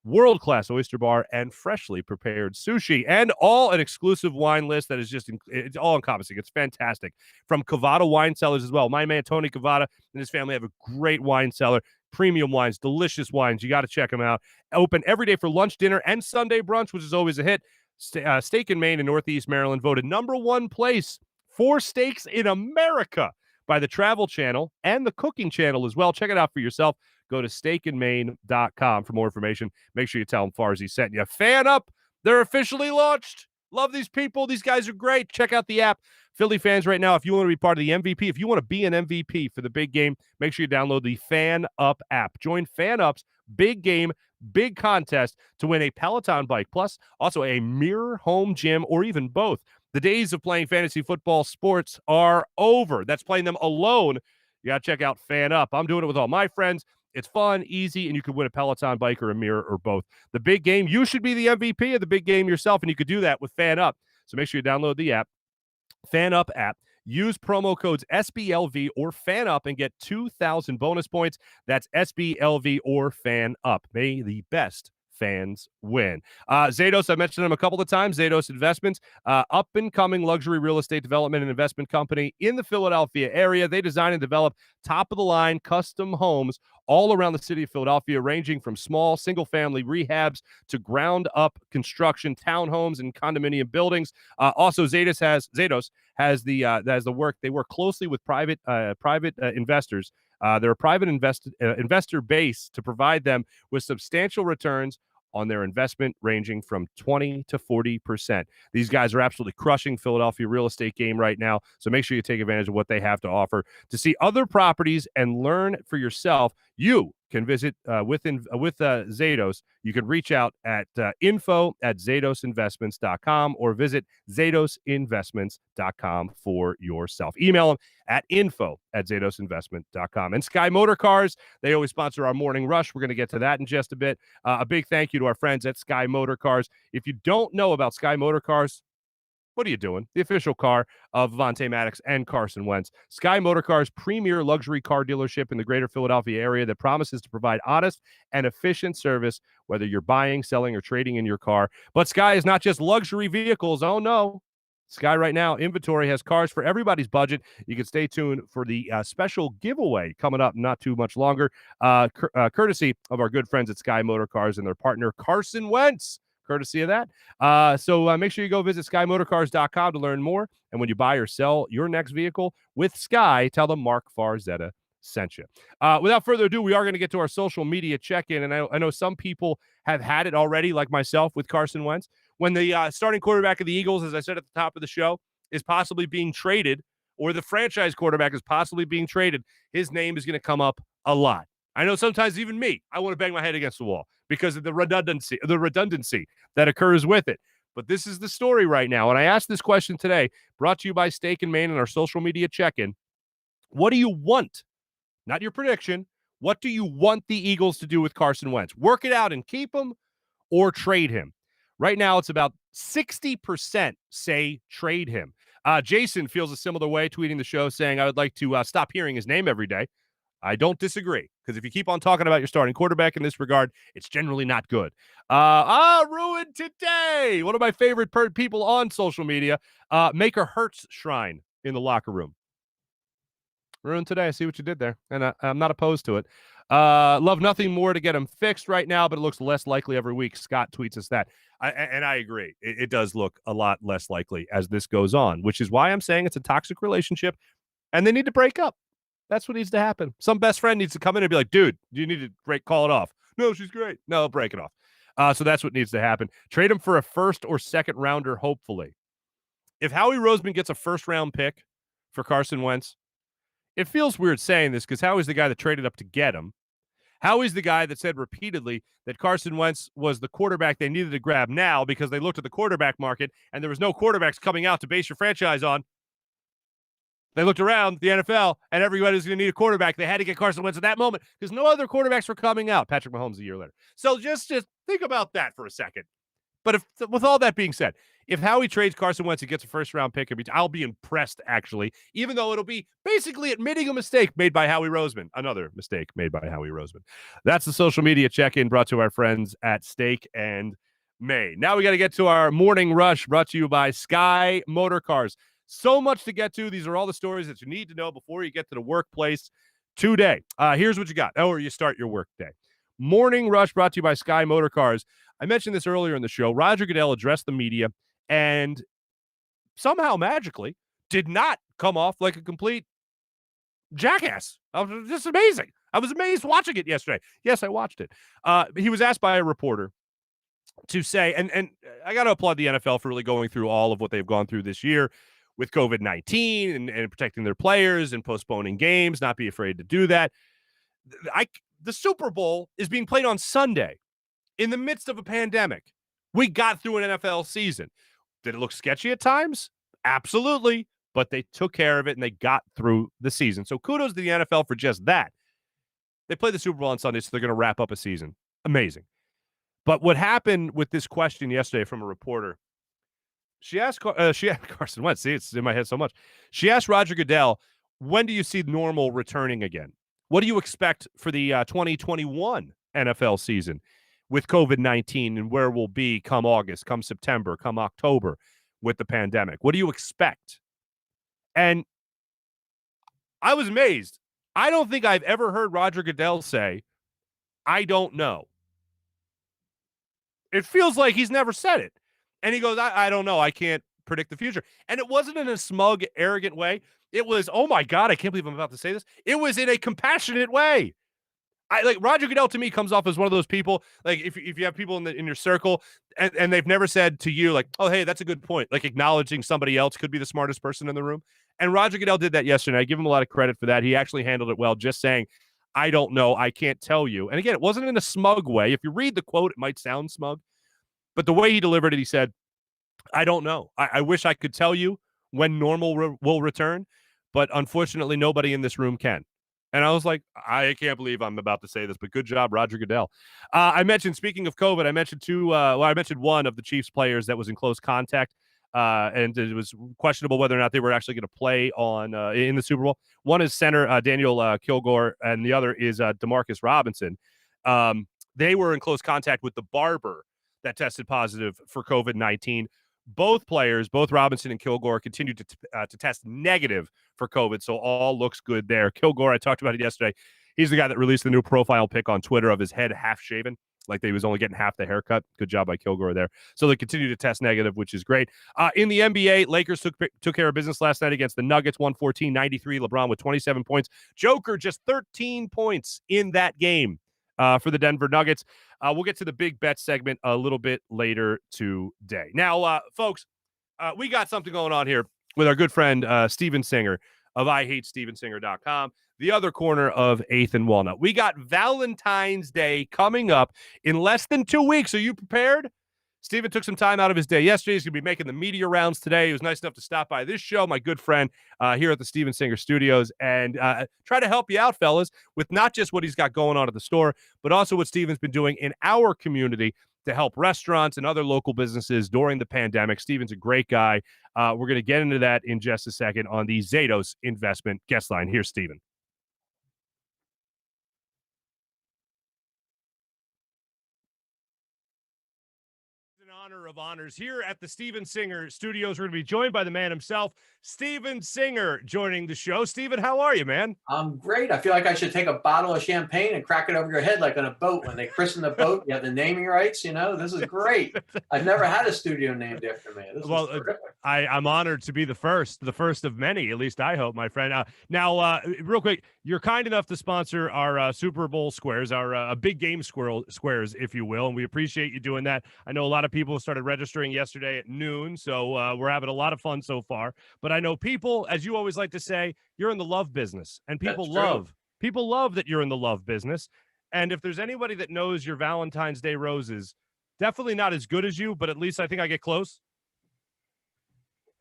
world-class oyster bar, and freshly prepared sushi, and all an exclusive wine list that is just it's all-encompassing. It's fantastic. From Cavada wine cellars as well. My man, Tony Cavada, and his family have a great wine cellar. Premium wines, delicious wines. You got to check them out. Open every day for lunch, dinner, and Sunday brunch, which is always a hit. Steak and Maine in Northeast Maryland voted #1 place for steaks in America by the Travel Channel and the Cooking Channel as well. Check it out for yourself. Go to steakandmaine.com for more information. Make sure you tell them Farzy sent you. Fan up. They're officially launched. Love these people. These guys are great. Check out the app. Philly fans right now, if you want to be part of the MVP, if you want to be an MVP for the big game, make sure you download the Fan Up app. Join Fan Up's big game, big contest to win a Peloton bike, plus also a mirror home gym or even both. The days of playing fantasy football sports are over. That's playing them alone. You got to check out Fan Up. I'm doing it with all my friends. It's fun, easy, and you can win a Peloton bike or a mirror or both. The big game, you should be the MVP of the big game yourself, and you could do that with Fan Up. So make sure you download the app, Fan Up app. Use promo codes SBLV or Fan Up and get 2,000 bonus points. That's SBLV or Fan Up. May the best fans win. Zados, I mentioned them a couple of times. Zados Investments, up-and-coming luxury real estate development and investment company in the Philadelphia area. They design and develop top-of-the-line custom homes all around the city of Philadelphia, ranging from small single-family rehabs to ground-up construction, townhomes, and condominium buildings. Also, Zados has the work. They work closely with private investors. They're a private investor base to provide them with substantial returns on their investment ranging from 20 to 40%. These guys are absolutely crushing Philadelphia real estate game right now, so make sure you take advantage of what they have to offer. To see other properties and learn for yourself, you can visit with Zados. You can reach out at info@zadosinvestments.com or visit zadosinvestments.com for yourself. Email them at info@zadosinvestment.com. And Sky Motor Cars, they always sponsor our morning rush. We're going to get to that in just a bit. A big thank you to our friends at Sky Motor Cars. If you don't know about Sky Motor Cars, what are you doing? The official car of Vontae Maddox and Carson Wentz. Sky Motor Cars, premier luxury car dealership in the greater Philadelphia area that promises to provide honest and efficient service, whether you're buying, selling, or trading in your car. But Sky is not just luxury vehicles. Oh, no. Sky right now, inventory has cars for everybody's budget. You can stay tuned for the special giveaway coming up not too much longer, courtesy of our good friends at Sky Motor Cars and their partner, Carson Wentz. Courtesy of that. So make sure you go visit SkyMotorcars.com to learn more. And when you buy or sell your next vehicle with Sky, tell them Marc Farzetta sent you. Without further ado, we are going to get to our social media check-in. And I know some people have had it already, like myself, with Carson Wentz. When the starting quarterback of the Eagles, as I said at the top of the show, is possibly being traded, or the franchise quarterback is possibly being traded, his name is going to come up a lot. I know sometimes even me, I want to bang my head against the wall because of the redundancy that occurs with it. But this is the story right now. And I asked this question today, brought to you by Steak and Maine and our social media check-in. What do you want? Not your prediction. What do you want the Eagles to do with Carson Wentz? Work it out and keep him or trade him? Right now, it's about 60% say trade him. Jason feels a similar way, tweeting the show saying, I would like to stop hearing his name every day. I don't disagree, because if you keep on talking about your starting quarterback in this regard, it's generally not good. Ruined today. One of my favorite people on social media, Maker Hurts Shrine in the locker room. Ruined today. I see what you did there, and I'm not opposed to it. Love nothing more to get him fixed right now, but it looks less likely every week. Scott tweets us that. And I agree. It does look a lot less likely as this goes on, which is why I'm saying it's a toxic relationship, and they need to break up. That's what needs to happen. Some best friend needs to come in and be like, dude, you need to call it off. No, she's great. No, break it off. So that's what needs to happen. Trade him for a first or second rounder, hopefully. If Howie Roseman gets a first-round pick for Carson Wentz, it feels weird saying this because Howie's the guy that traded up to get him. Howie's the guy that said repeatedly that Carson Wentz was the quarterback they needed to grab now because they looked at the quarterback market and there was no quarterbacks coming out to base your franchise on. They looked around the NFL, and everybody was going to need a quarterback. They had to get Carson Wentz at that moment because no other quarterbacks were coming out. Patrick Mahomes a year later. So just think about that for a second. But with all that being said, if Howie trades Carson Wentz and gets a first-round pick, I'll be impressed, actually, even though it'll be basically admitting a mistake made by Howie Roseman. Another mistake made by Howie Roseman. That's the social media check-in brought to our friends at Steak and May. Now we got to get to our morning rush brought to you by Sky Motor Cars. So much to get to. These are all the stories that you need to know before you get to the workplace today. Here's what you got, or you start your work day. Morning Rush brought to you by Sky Motor Cars. I mentioned this earlier in the show. Roger Goodell addressed the media and somehow magically did not come off like a complete jackass. I was just amazing. I was amazed watching it yesterday. Yes, I watched it. He was asked by a reporter to say, and I got to applaud the NFL for really going through all of what they've gone through this year with COVID-19 and protecting their players and postponing games, not be afraid to do that. The Super Bowl is being played on Sunday in the midst of a pandemic. We got through an NFL season. Did it look sketchy at times? Absolutely. But they took care of it and they got through the season. So kudos to the NFL for just that. They play the Super Bowl on Sunday, so they're going to wrap up a season. Amazing. But what happened with this question yesterday from a reporter, she asked Carson Wentz. See, it's in my head so much. She asked Roger Goodell, when do you see normal returning again? What do you expect for the 2021 NFL season with COVID-19 and where we'll be come August, come September, come October with the pandemic? What do you expect? And I was amazed. I don't think I've ever heard Roger Goodell say, I don't know. It feels like he's never said it. And he goes, I don't know. I can't predict the future. And it wasn't in a smug, arrogant way. It was, oh my God, I can't believe I'm about to say this. It was in a compassionate way. Roger Goodell to me comes off as one of those people, like if you have people in your circle and they've never said to you like, oh, hey, that's a good point. Like acknowledging somebody else could be the smartest person in the room. And Roger Goodell did that yesterday. I give him a lot of credit for that. He actually handled it well, just saying, I don't know. I can't tell you. And again, it wasn't in a smug way. If you read the quote, it might sound smug. But the way he delivered it, he said, I don't know. I wish I could tell you when normal will return, but unfortunately, nobody in this room can. And I was like, I can't believe I'm about to say this, but good job, Roger Goodell. I mentioned, speaking of COVID, I mentioned one of the Chiefs players that was in close contact, and it was questionable whether or not they were actually going to play in the Super Bowl. One is center Daniel Kilgore, and the other is Demarcus Robinson. They were in close contact with the barber that tested positive for COVID-19. Both players, both Robinson and Kilgore, continued to test negative for COVID, so all looks good there. Kilgore, I talked about it yesterday. He's the guy that released the new profile pic on Twitter of his head half shaven, like he was only getting half the haircut. Good job by Kilgore there. So they continue to test negative, which is great. In the NBA, Lakers took care of business last night against the Nuggets, 114-93. LeBron with 27 points. Joker just 13 points in that game for the Denver Nuggets. We'll get to the big bet segment a little bit later today. Now, folks, we got something going on here with our good friend Steven Singer of IHateStevenSinger.com, the other corner of 8th and Walnut. We got Valentine's Day coming up in less than 2 weeks. Are you prepared? Steven took some time out of his day yesterday. He's going to be making the media rounds today. He was nice enough to stop by this show, my good friend, here at the Steven Singer Studios, and try to help you out, fellas, with not just what he's got going on at the store, but also what Steven's been doing in our community to help restaurants and other local businesses during the pandemic. Steven's a great guy. We're going to get into that in just a second on the Zados Investment Guest Line. Here's Steven. Honor of honors here at the Steven Singer Studios. We're going to be joined by the man himself, Steven Singer, joining the show. Steven, how are you, man? I'm great. I feel like I should take a bottle of champagne and crack it over your head like on a boat. When they christen the boat, you have the naming rights, This is great. I've never had a studio named after me. This is terrific. I'm honored to be the first of many, at least I hope, my friend. Now, real quick, you're kind enough to sponsor our Super Bowl squares, our big game squares, if you will, and we appreciate you doing that. I know a lot of people started registering yesterday at noon, so we're having a lot of fun so far. But I know people, as you always like to say, you're in the love business, and people love that you're in the love business. And if there's anybody that knows your Valentine's Day roses, definitely not as good as you, but at least I think I get close.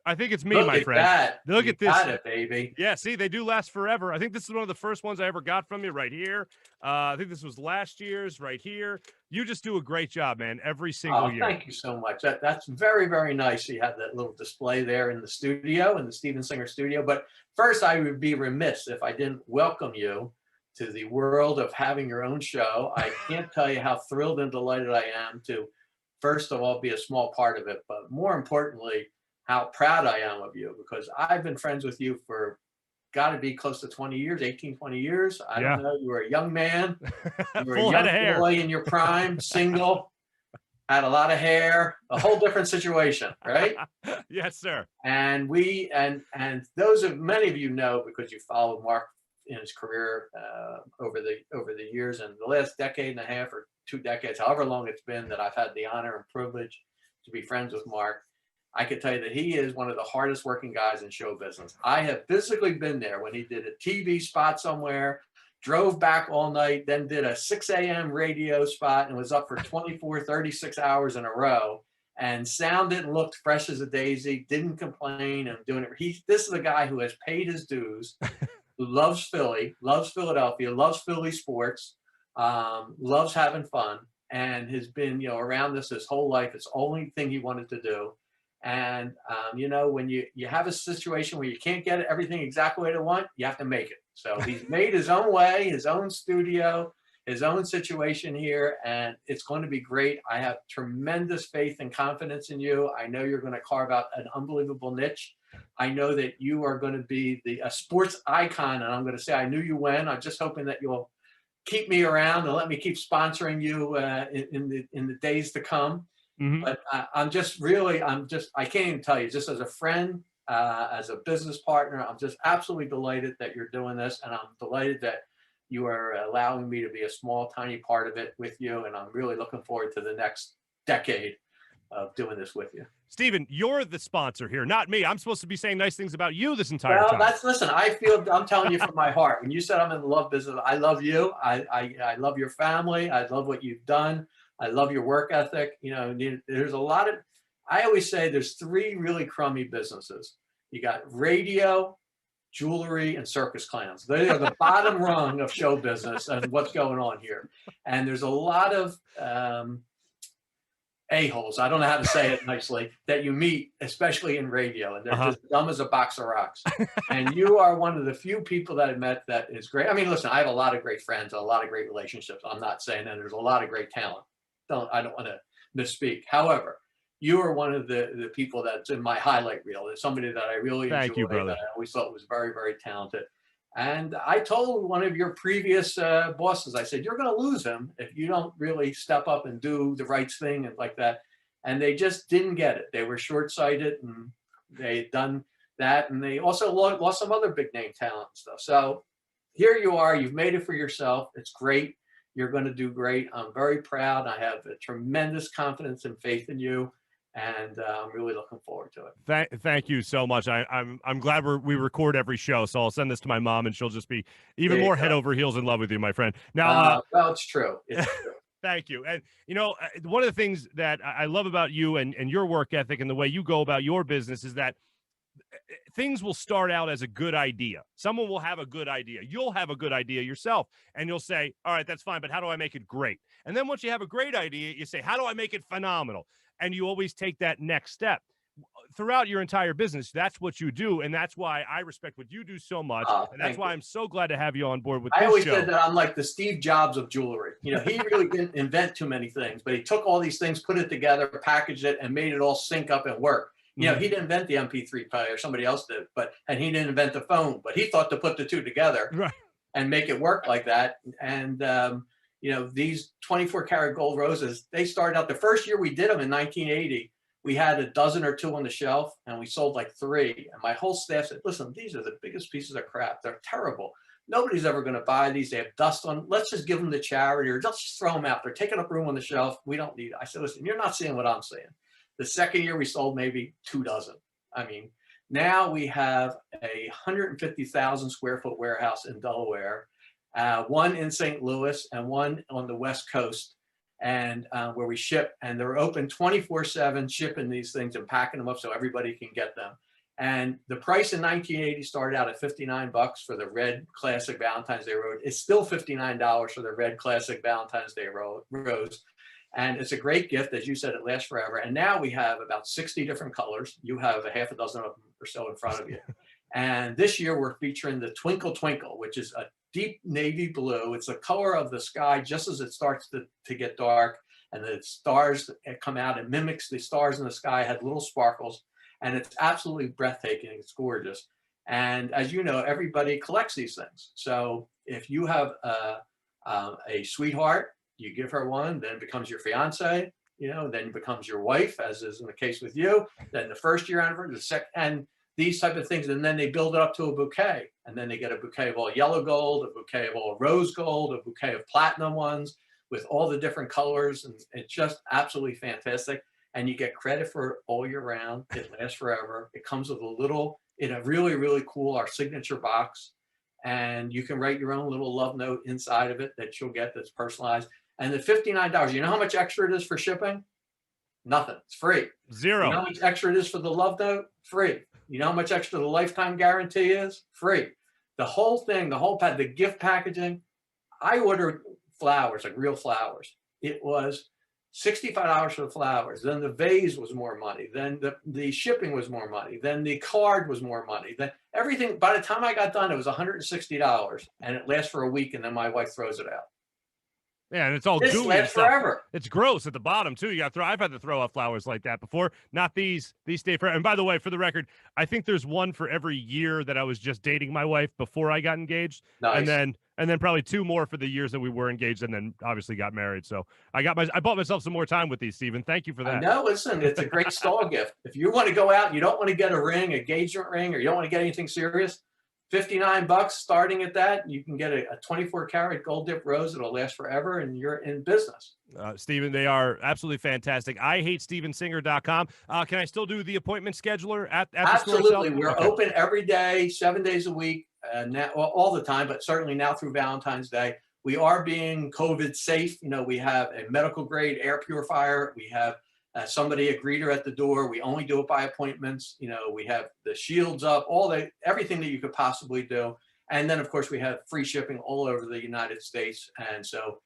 I think it's me, Look my at friend. that. Look You at this. got it, baby. Yeah, see, they do last forever. I think this is one of the first ones I ever got from you right here. I think this was last year's right here. You just do a great job, man, every single year. Thank you so much. That's very, very nice. You had that little display there in the studio, in the Steven Singer studio. But first, I would be remiss if I didn't welcome you to the world of having your own show. I can't tell you how thrilled and delighted I am to, first of all, be a small part of it, but more importantly, how proud I am of you, because I've been friends with you for got to be close to 20 years, 18, 20 years. I don't know. You were a young man. You were a young boy in your prime, single, had a lot of hair, a whole different situation, right? Yes, sir. And and those of many of you know, because you followed Mark in his career over the years, and the last decade and a half or 2 decades, however long it's been that I've had the honor and privilege to be friends with Mark. I can tell you that he is one of the hardest working guys in show business. I have physically been there when he did a TV spot somewhere, drove back all night, then did a 6 a.m. radio spot and was up for 24, 36 hours in a row, and sounded and looked fresh as a daisy, didn't complain, and doing it. This is a guy who has paid his dues, who loves Philly, loves Philadelphia, loves Philly sports, loves having fun, and has been, around this his whole life. It's the only thing he wanted to do. And, when you have a situation where you can't get everything exactly what you want, you have to make it. So he's made his own way, his own studio, his own situation here, and it's going to be great. I have tremendous faith and confidence in you. I know you're going to carve out an unbelievable niche. I know that you are going to be a sports icon, and I'm going to say I knew you when. I'm just hoping that you'll keep me around and let me keep sponsoring you in the days to come. Mm-hmm. But I can't even tell you, just as a friend, as a business partner, I'm just absolutely delighted that you're doing this. And I'm delighted that you are allowing me to be a small, tiny part of it with you. And I'm really looking forward to the next decade of doing this with you. Steven, you're the sponsor here, not me. I'm supposed to be saying nice things about you this entire time. Listen, I'm telling you from my heart. When you said I'm in the love business, I love you. I love your family. I love what you've done. I love your work ethic. There's a lot of, I always say there's 3 really crummy businesses. You got radio, jewelry, and circus clowns. They are the bottom rung of show business and what's going on here. And there's a lot of a-holes, I don't know how to say it nicely, that you meet, especially in radio. And they're just dumb as a box of rocks. And you are one of the few people that I've met that is great. I mean, listen, I have a lot of great friends and a lot of great relationships. I'm not saying that. There's a lot of great talent. I don't want to misspeak. However, you are one of the people that's in my highlight reel. It's somebody that I really enjoy, that I always thought was very, very talented. And I told one of your previous bosses, I said, you're going to lose him if you don't really step up and do the right thing and like that. And they just didn't get it. They were short-sighted, and they had done that. And they also lost some other big name talent and stuff. So here you are. You've made it for yourself. It's great. You're going to do great. I'm very proud. I have a tremendous confidence and faith in you, and I'm really looking forward to it. Thank you so much. I'm glad we record every show, so I'll send this to my mom, and she'll just be even more head over heels in love with you, my friend. Now, well, it's true. It's true. Thank you. And one of the things that I love about you and your work ethic and the way you go about your business is that things will start out as a good idea. Someone will have a good idea. You'll have a good idea yourself, and you'll say, all right, that's fine, but how do I make it great? And then once you have a great idea, you say, how do I make it phenomenal? And you always take that next step. Throughout your entire business, that's what you do, and that's why I respect what you do so much, and that's why I'm so glad to have you on board with this show. I always said that I'm like the Steve Jobs of jewelry. He really didn't invent too many things, but he took all these things, put it together, packaged it, and made it all sync up and work. He didn't invent the MP3 player, somebody else did, and he didn't invent the phone, but he thought to put the two together and make it work like that. And, these 24 karat gold roses, they started out the first year we did them in 1980. We had a dozen or two on the shelf, and we sold like 3. And my whole staff said, listen, these are the biggest pieces of crap. They're terrible. Nobody's ever going to buy these. They have dust on them. Let's just give them to charity, or let's just throw them out. They're taking up room on the shelf. We don't need it. I said, listen, you're not seeing what I'm seeing. The second year we sold maybe 2 dozen. I mean, now we have a 150,000 square foot warehouse in Delaware, one in St. Louis and one on the West Coast, and where we ship, and they're open 24/7, shipping these things and packing them up so everybody can get them. And the price in 1980 started out at $59 for the red classic Valentine's Day rose. It's still $59 for the red classic Valentine's Day rose. And it's a great gift. As you said, it lasts forever. And now we have about 60 different colors. You have a half a dozen of them or so in front of you. And this year we're featuring the Twinkle Twinkle, which is a deep navy blue. It's the color of the sky just as it starts to get dark. And the stars come out. It mimics the stars in the sky, had little sparkles. And it's absolutely breathtaking. It's gorgeous. And as you know, everybody collects these things. So if you have a sweetheart, you give her one, then it becomes your fiance, then it becomes your wife, as is in the case with you. Then the first year anniversary, the second, and these type of things. And then they build it up to a bouquet. And then they get a bouquet of all yellow gold, a bouquet of all rose gold, a bouquet of platinum ones with all the different colors. And it's just absolutely fantastic. And you get credit for it all year round. It lasts forever. It comes with in a really, really cool, our signature box. And you can write your own little love note inside of it that you'll get that's personalized. And the $59, you know how much extra it is for shipping? Nothing. It's free. Zero. You know how much extra it is for the love note? Free. You know how much extra the lifetime guarantee is? Free. The whole thing, the gift packaging, I ordered flowers, like real flowers. It was $65 for the flowers. Then the vase was more money. Then the shipping was more money. Then the card was more money. Then everything, by the time I got done, it was $160. And it lasts for a week, and then my wife throws it out. Yeah, and it's all this gooey. Lasts forever. It's gross at the bottom too. You got to throw. I've had to throw out flowers like that before. Not these. These stay forever. And by the way, for the record, I think there's one for every year that I was just dating my wife before I got engaged, nice. and then probably 2 more for the years that we were engaged, and then obviously got married. So I bought myself some more time with these, Stephen. Thank you for that. No, listen, it's a great stall gift. If you want to go out, and you don't want to get a ring, engagement ring, or you don't want to get anything serious. $59 starting at that. You can get a 24 karat gold dip rose that'll last forever, and you're in business. Stephen, they are absolutely fantastic. IHateStephenSinger.com. Can I still do the appointment scheduler at the store itself? Absolutely. We're open every day, 7 days a week, now, all the time, but certainly now through Valentine's Day. We are being COVID safe. We have a medical grade air purifier. We have somebody, a greeter at the door. We only do it by appointments. We have the shields up, everything that you could possibly do. And then, of course, we have free shipping all over the United States. And so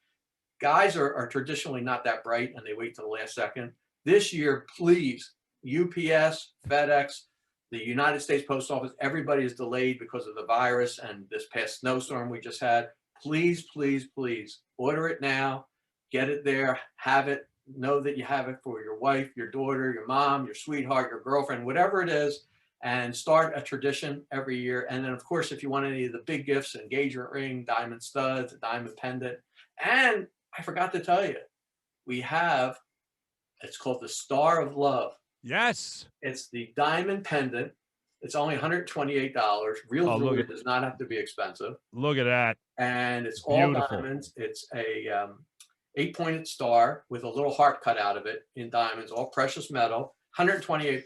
guys are traditionally not that bright, and they wait till the last second. This year, please, UPS, FedEx, the United States Post Office, everybody is delayed because of the virus and this past snowstorm we just had. Please, please, please order it now, get it there, have it. Know that you have it for your wife, your daughter, your mom, your sweetheart, your girlfriend, whatever it is, and start a tradition every year. And then, of course, if you want any of the big gifts, engagement ring, diamond studs, a diamond pendant. And I forgot to tell you, we have, it's called the Star of Love. Yes. It's the diamond pendant. It's only $128. Real jewelry does not have to be expensive. Look at that. And it's all diamonds. It's a 8-pointed star with a little heart cut out of it in diamonds, all precious metal, $128.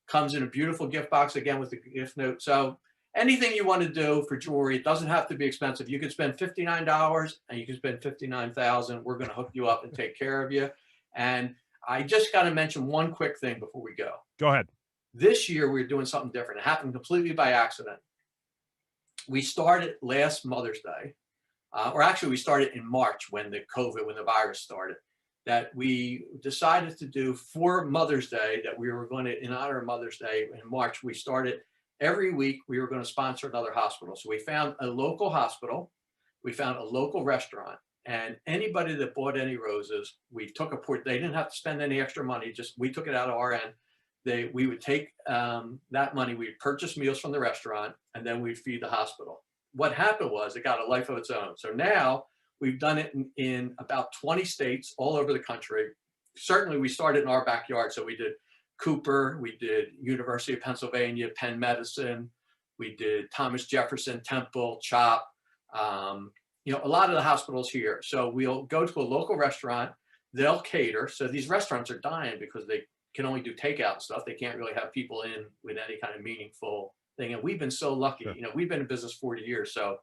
Comes in a beautiful gift box, again, with the gift note. So anything you want to do for jewelry, it doesn't have to be expensive. You could spend $59 and you can spend $59,000. We're going to hook you up and take care of you. And I just got to mention one quick thing before we go. Go ahead. This year, we're doing something different. It happened completely by accident. We started last Mother's Day. Or actually, we started in March when the virus started, that we decided to do for Mother's Day, that we were going to, in honor of Mother's Day in March, we started every week, we were going to sponsor another hospital. So we found a local hospital, we found a local restaurant, and anybody that bought any roses, we took they didn't have to spend any extra money, just we took it out of our end. We would take that money, we'd purchase meals from the restaurant, and then we'd feed the hospital. What happened was it got a life of its own. So now we've done it in about 20 states all over the country. certainly we started in our backyard. So we did Cooper, we did University of Pennsylvania, Penn Medicine, we did Thomas Jefferson, Temple, CHOP, you know, a lot of the hospitals here. So we'll go to a local restaurant, they'll cater. So these restaurants are dying because they can only do takeout and stuff. They can't really have people in with any kind of meaningful thing. And we've been so lucky. You know, we've been in business 40 years. So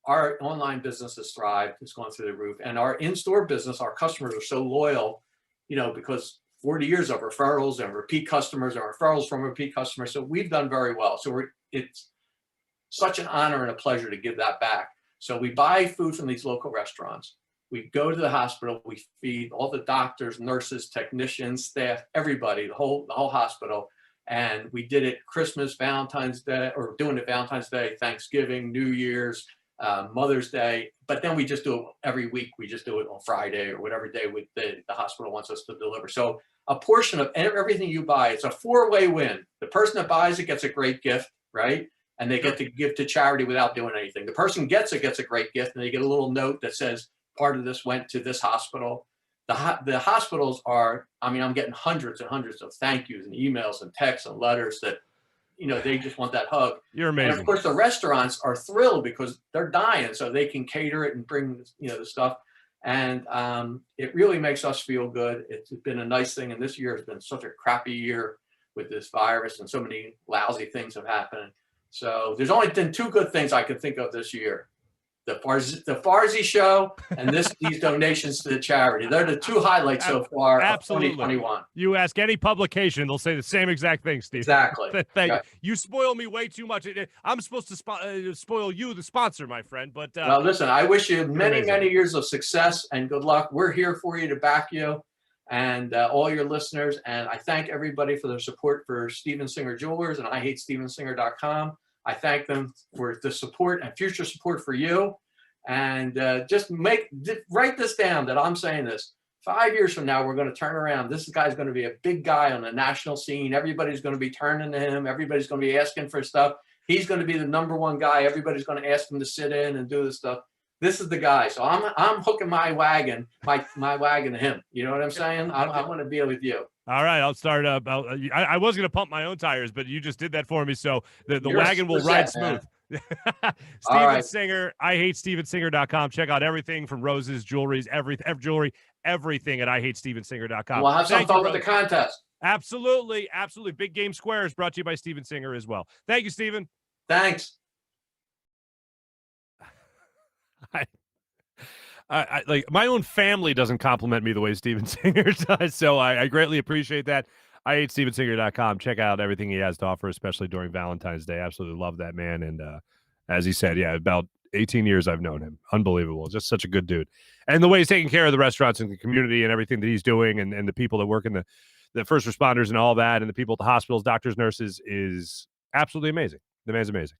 our online business has thrived. It's gone through the roof. And our in-store business, our customers are so loyal, you know, because 40 years of referrals and repeat customers and referrals from repeat customers. So we've done very well. So it's such an honor and a pleasure to give that back. So we buy food from these local restaurants. We go to the hospital. We feed all the doctors, nurses, technicians, staff, everybody, the whole hospital. And we did it Christmas, Valentine's Day, or doing it Valentine's Day, Thanksgiving, New Year's, Mother's Day. But then we just do it every week. We just do it on Friday or whatever day the hospital wants us to deliver. So a portion of everything you buy, it's a four-way win. The person that buys it gets a great gift, right? And they get to give to charity without doing anything. The person gets a great gift, and they get a little note that says part of this went to this hospital. The hospitals are, I mean, I'm getting hundreds and hundreds of thank yous and emails and texts and letters that, you know, they just want that hug. You're amazing. And of course, the restaurants are thrilled because they're dying, so they can cater it and bring, you know, the stuff. And it really makes us feel good. It's been a nice thing. And this year has been such a crappy year with this virus, and so many lousy things have happened. So there's only been two good things I can think of this year. The Farzy Show and these donations to the charity. They're the two highlights so far of 2021. You ask any publication, they'll say the same exact thing, Steve. Exactly. Thank you. You spoil me way too much. I'm supposed to spoil you, the sponsor, my friend. But well, listen, I wish you many years of success and good luck. We're here for you to back you and all your listeners. And I thank everybody for their support for Steven Singer Jewelers and IHateStevenSinger.com. I thank them for the support and future support for you. And just write this down that I'm saying this. 5 years from now, we're going to turn around. This guy's going to be a big guy on the national scene. Everybody's going to be turning to him. Everybody's going to be asking for stuff. He's going to be the number one guy. Everybody's going to ask him to sit in and do this stuff. This is the guy. So I'm hooking my wagon to him. You know what I'm saying? I want to be with you. All right, I'll start. I was going to pump my own tires, but you just did that for me, so the wagon will ride smooth. Steven Singer, IHateStevenSinger.com. Check out everything from roses, jewelry, everything at IHateStevenSinger.com. We'll have some fun with the contest. Absolutely. Big Game Squares brought to you by Steven Singer as well. Thank you, Steven. Thanks. I like my own family doesn't compliment me the way Steven Singer does, so I greatly appreciate that. IHateStevenSinger.com. Check out everything he has to offer, especially during Valentine's Day. Absolutely love that man. And as he said, about 18 years I've known him. Unbelievable. Just such a good dude. And the way he's taking care of the restaurants and the community and everything that he's doing and the people that work in the first responders and all that and the people at the hospitals, doctors, nurses is absolutely amazing. The man's amazing.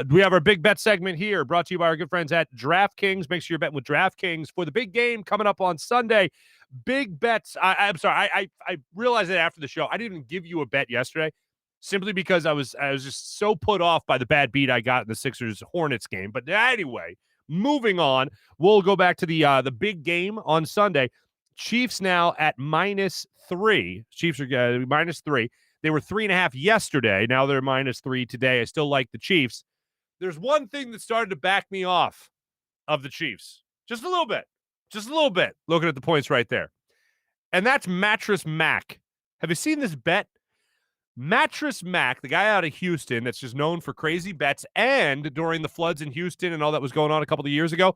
We have our big bet segment here brought to you by our good friends at DraftKings. Make sure you're betting with DraftKings for the big game coming up on Sunday. Big bets. I'm sorry. I realized that after the show, I didn't give you a bet yesterday simply because I was just so put off by the bad beat I got in the Sixers Hornets game. But anyway, moving on, we'll go back to the big game on Sunday. Chiefs now at -3. Chiefs are -3. They were 3.5 yesterday. Now they're -3 today. I still like the Chiefs. There's one thing that started to back me off of the Chiefs. Just a little bit. Looking at the points right there. And that's Mattress Mac. Have you seen this bet? Mattress Mac, the guy out of Houston that's just known for crazy bets, and during the floods in Houston and all that was going on a couple of years ago,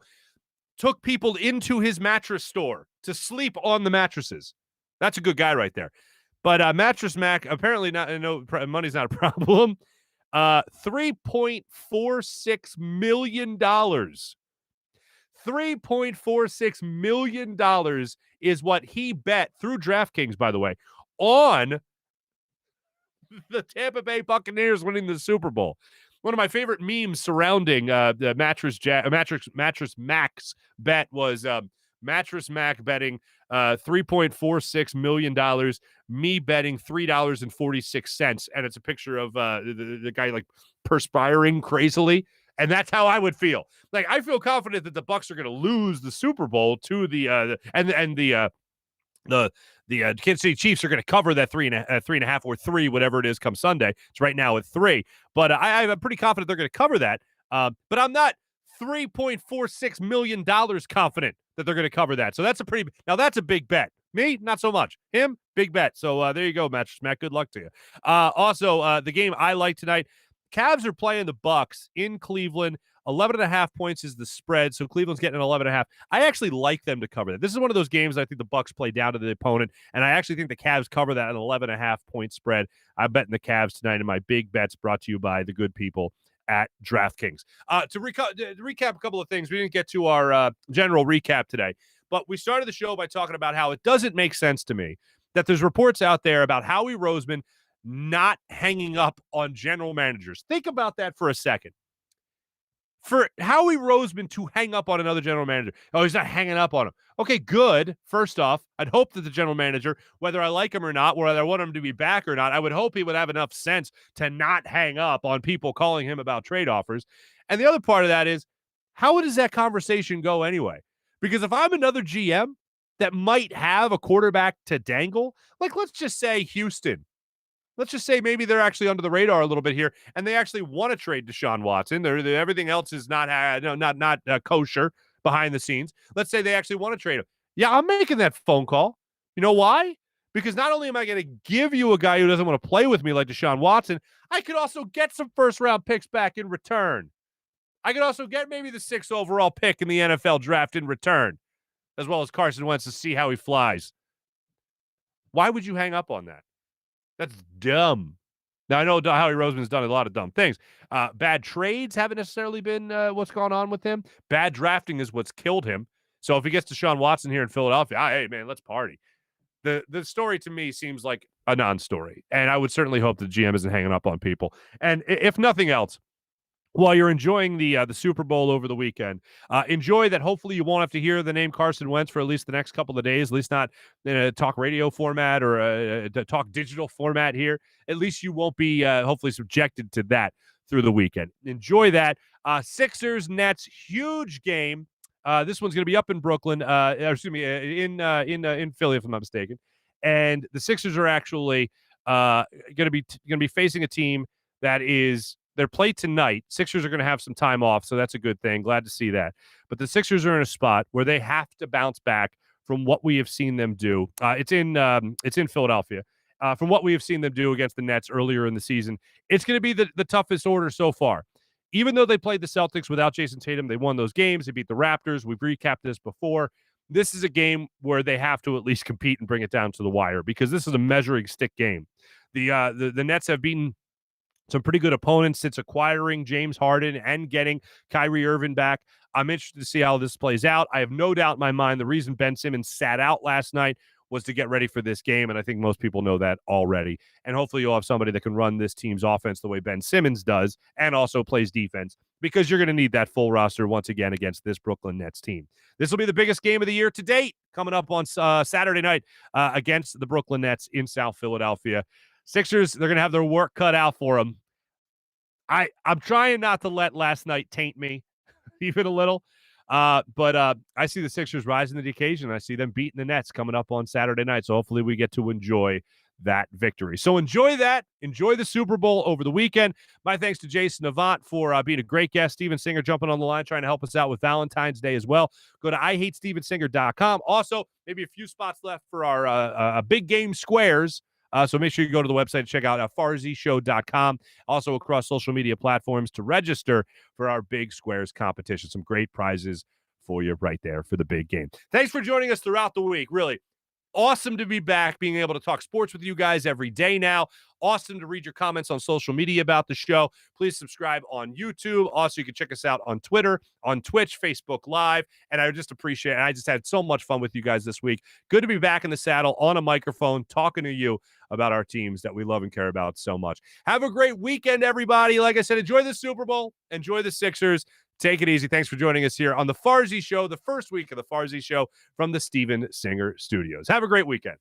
took people into his mattress store to sleep on the mattresses. That's a good guy right there. But Mattress Mac, apparently money's not a problem. $3.46 million. $3.46 million is what he bet through DraftKings, by the way, on the Tampa Bay Buccaneers winning the Super Bowl. One of my favorite memes surrounding the Mattress Mac's bet was Mattress Mac betting $3.46 million, me betting $3.46. And it's a picture of the guy like perspiring crazily. And that's how I would feel. Like, I feel confident that the Bucs are going to lose the Super Bowl to the the Kansas City Chiefs are going to cover that 3.5 or 3, whatever it is, come Sunday. It's right now at 3, but I'm pretty confident they're going to cover that. But I'm not $3.46 million confident that they're going to cover that. So that's a big bet. Me, not so much. Him, big bet. So there you go, Matt. Good luck to you. Also, the game I like tonight, Cavs are playing the Bucks in Cleveland. 11.5 points is the spread, so Cleveland's getting an 11.5. I actually like them to cover that. This is one of those games I think the Bucks play down to the opponent, and I actually think the Cavs cover that at an 11.5 point spread. I'm betting the Cavs tonight in my big bets brought to you by the good people at DraftKings. To recap a couple of things, we didn't get to our general recap today, but we started the show by talking about how it doesn't make sense to me that there's reports out there about Howie Roseman not hanging up on general managers. Think about that for a second. For Howie Roseman to hang up on another general manager. Oh, he's not hanging up on him. Okay, good. First off, I'd hope that the general manager, whether I like him or not, whether I want him to be back or not, I would hope he would have enough sense to not hang up on people calling him about trade offers. And the other part of that is, how does that conversation go anyway? Because if I'm another GM that might have a quarterback to dangle, like let's just say Houston. Let's just say maybe they're actually under the radar a little bit here, and they actually want to trade Deshaun Watson. Everything else is not kosher behind the scenes. Let's say they actually want to trade him. Yeah, I'm making that phone call. You know why? Because not only am I going to give you a guy who doesn't want to play with me like Deshaun Watson, I could also get some first-round picks back in return. I could also get maybe the 6th overall pick in the NFL draft in return, as well as Carson Wentz to see how he flies. Why would you hang up on that? That's dumb. Now, I know Howie Roseman's done a lot of dumb things. Bad trades haven't necessarily been what's gone on with him. Bad drafting is what's killed him. So if he gets Deshaun Watson here in Philadelphia, hey, man, let's party. The story to me seems like a non-story, and I would certainly hope the GM isn't hanging up on people. And if nothing else, while you're enjoying the Super Bowl over the weekend, enjoy that. Hopefully you won't have to hear the name Carson Wentz for at least the next couple of days, at least not in a talk radio format or a talk digital format here. At least you won't be hopefully subjected to that through the weekend. Enjoy that. Sixers, Nets, huge game. This one's going to be up in Brooklyn, in Philly, if I'm not mistaken. And the Sixers are actually going to be facing a team that is their play tonight. Sixers are going to have some time off, so that's a good thing. Glad to see that. But the Sixers are in a spot where they have to bounce back from what we have seen them do. It's in Philadelphia. From what we have seen them do against the Nets earlier in the season, it's going to be the toughest order so far. Even though they played the Celtics without Jason Tatum, they won those games. They beat the Raptors. We've recapped this before. This is a game where they have to at least compete and bring it down to the wire because this is a measuring stick game. The Nets have beaten some pretty good opponents since acquiring James Harden and getting Kyrie Irving back. I'm interested to see how this plays out. I have no doubt in my mind the reason Ben Simmons sat out last night was to get ready for this game, and I think most people know that already. And hopefully you'll have somebody that can run this team's offense the way Ben Simmons does and also plays defense because you're going to need that full roster once again against this Brooklyn Nets team. This will be the biggest game of the year to date coming up on Saturday night against the Brooklyn Nets in South Philadelphia. Sixers, they're going to have their work cut out for them. I'm trying not to let last night taint me even a little. But I see the Sixers rising to the occasion. I see them beating the Nets coming up on Saturday night. So hopefully we get to enjoy that victory. So enjoy that. Enjoy the Super Bowl over the weekend. My thanks to Jason Avant for being a great guest. Steven Singer jumping on the line, trying to help us out with Valentine's Day as well. Go to IHateStevenSinger.com. Also, maybe a few spots left for our big game squares. So make sure you go to the website and check out FarzyShow.com. Also across social media platforms to register for our Big Squares competition. Some great prizes for you right there for the big game. Thanks for joining us throughout the week. Really awesome to be back, being able to talk sports with you guys every day now. Awesome to read your comments on social media about the show. Please subscribe on YouTube. Also, you can check us out on Twitter, on Twitch, Facebook Live. And I just appreciate it. I just had so much fun with you guys this week. Good to be back in the saddle on a microphone, talking to you about our teams that we love and care about so much. Have a great weekend, everybody. Like I said, enjoy the Super Bowl. Enjoy the Sixers. Take it easy. Thanks for joining us here on the Farzy Show, the first week of the Farzy Show from the Steven Singer Studios. Have a great weekend.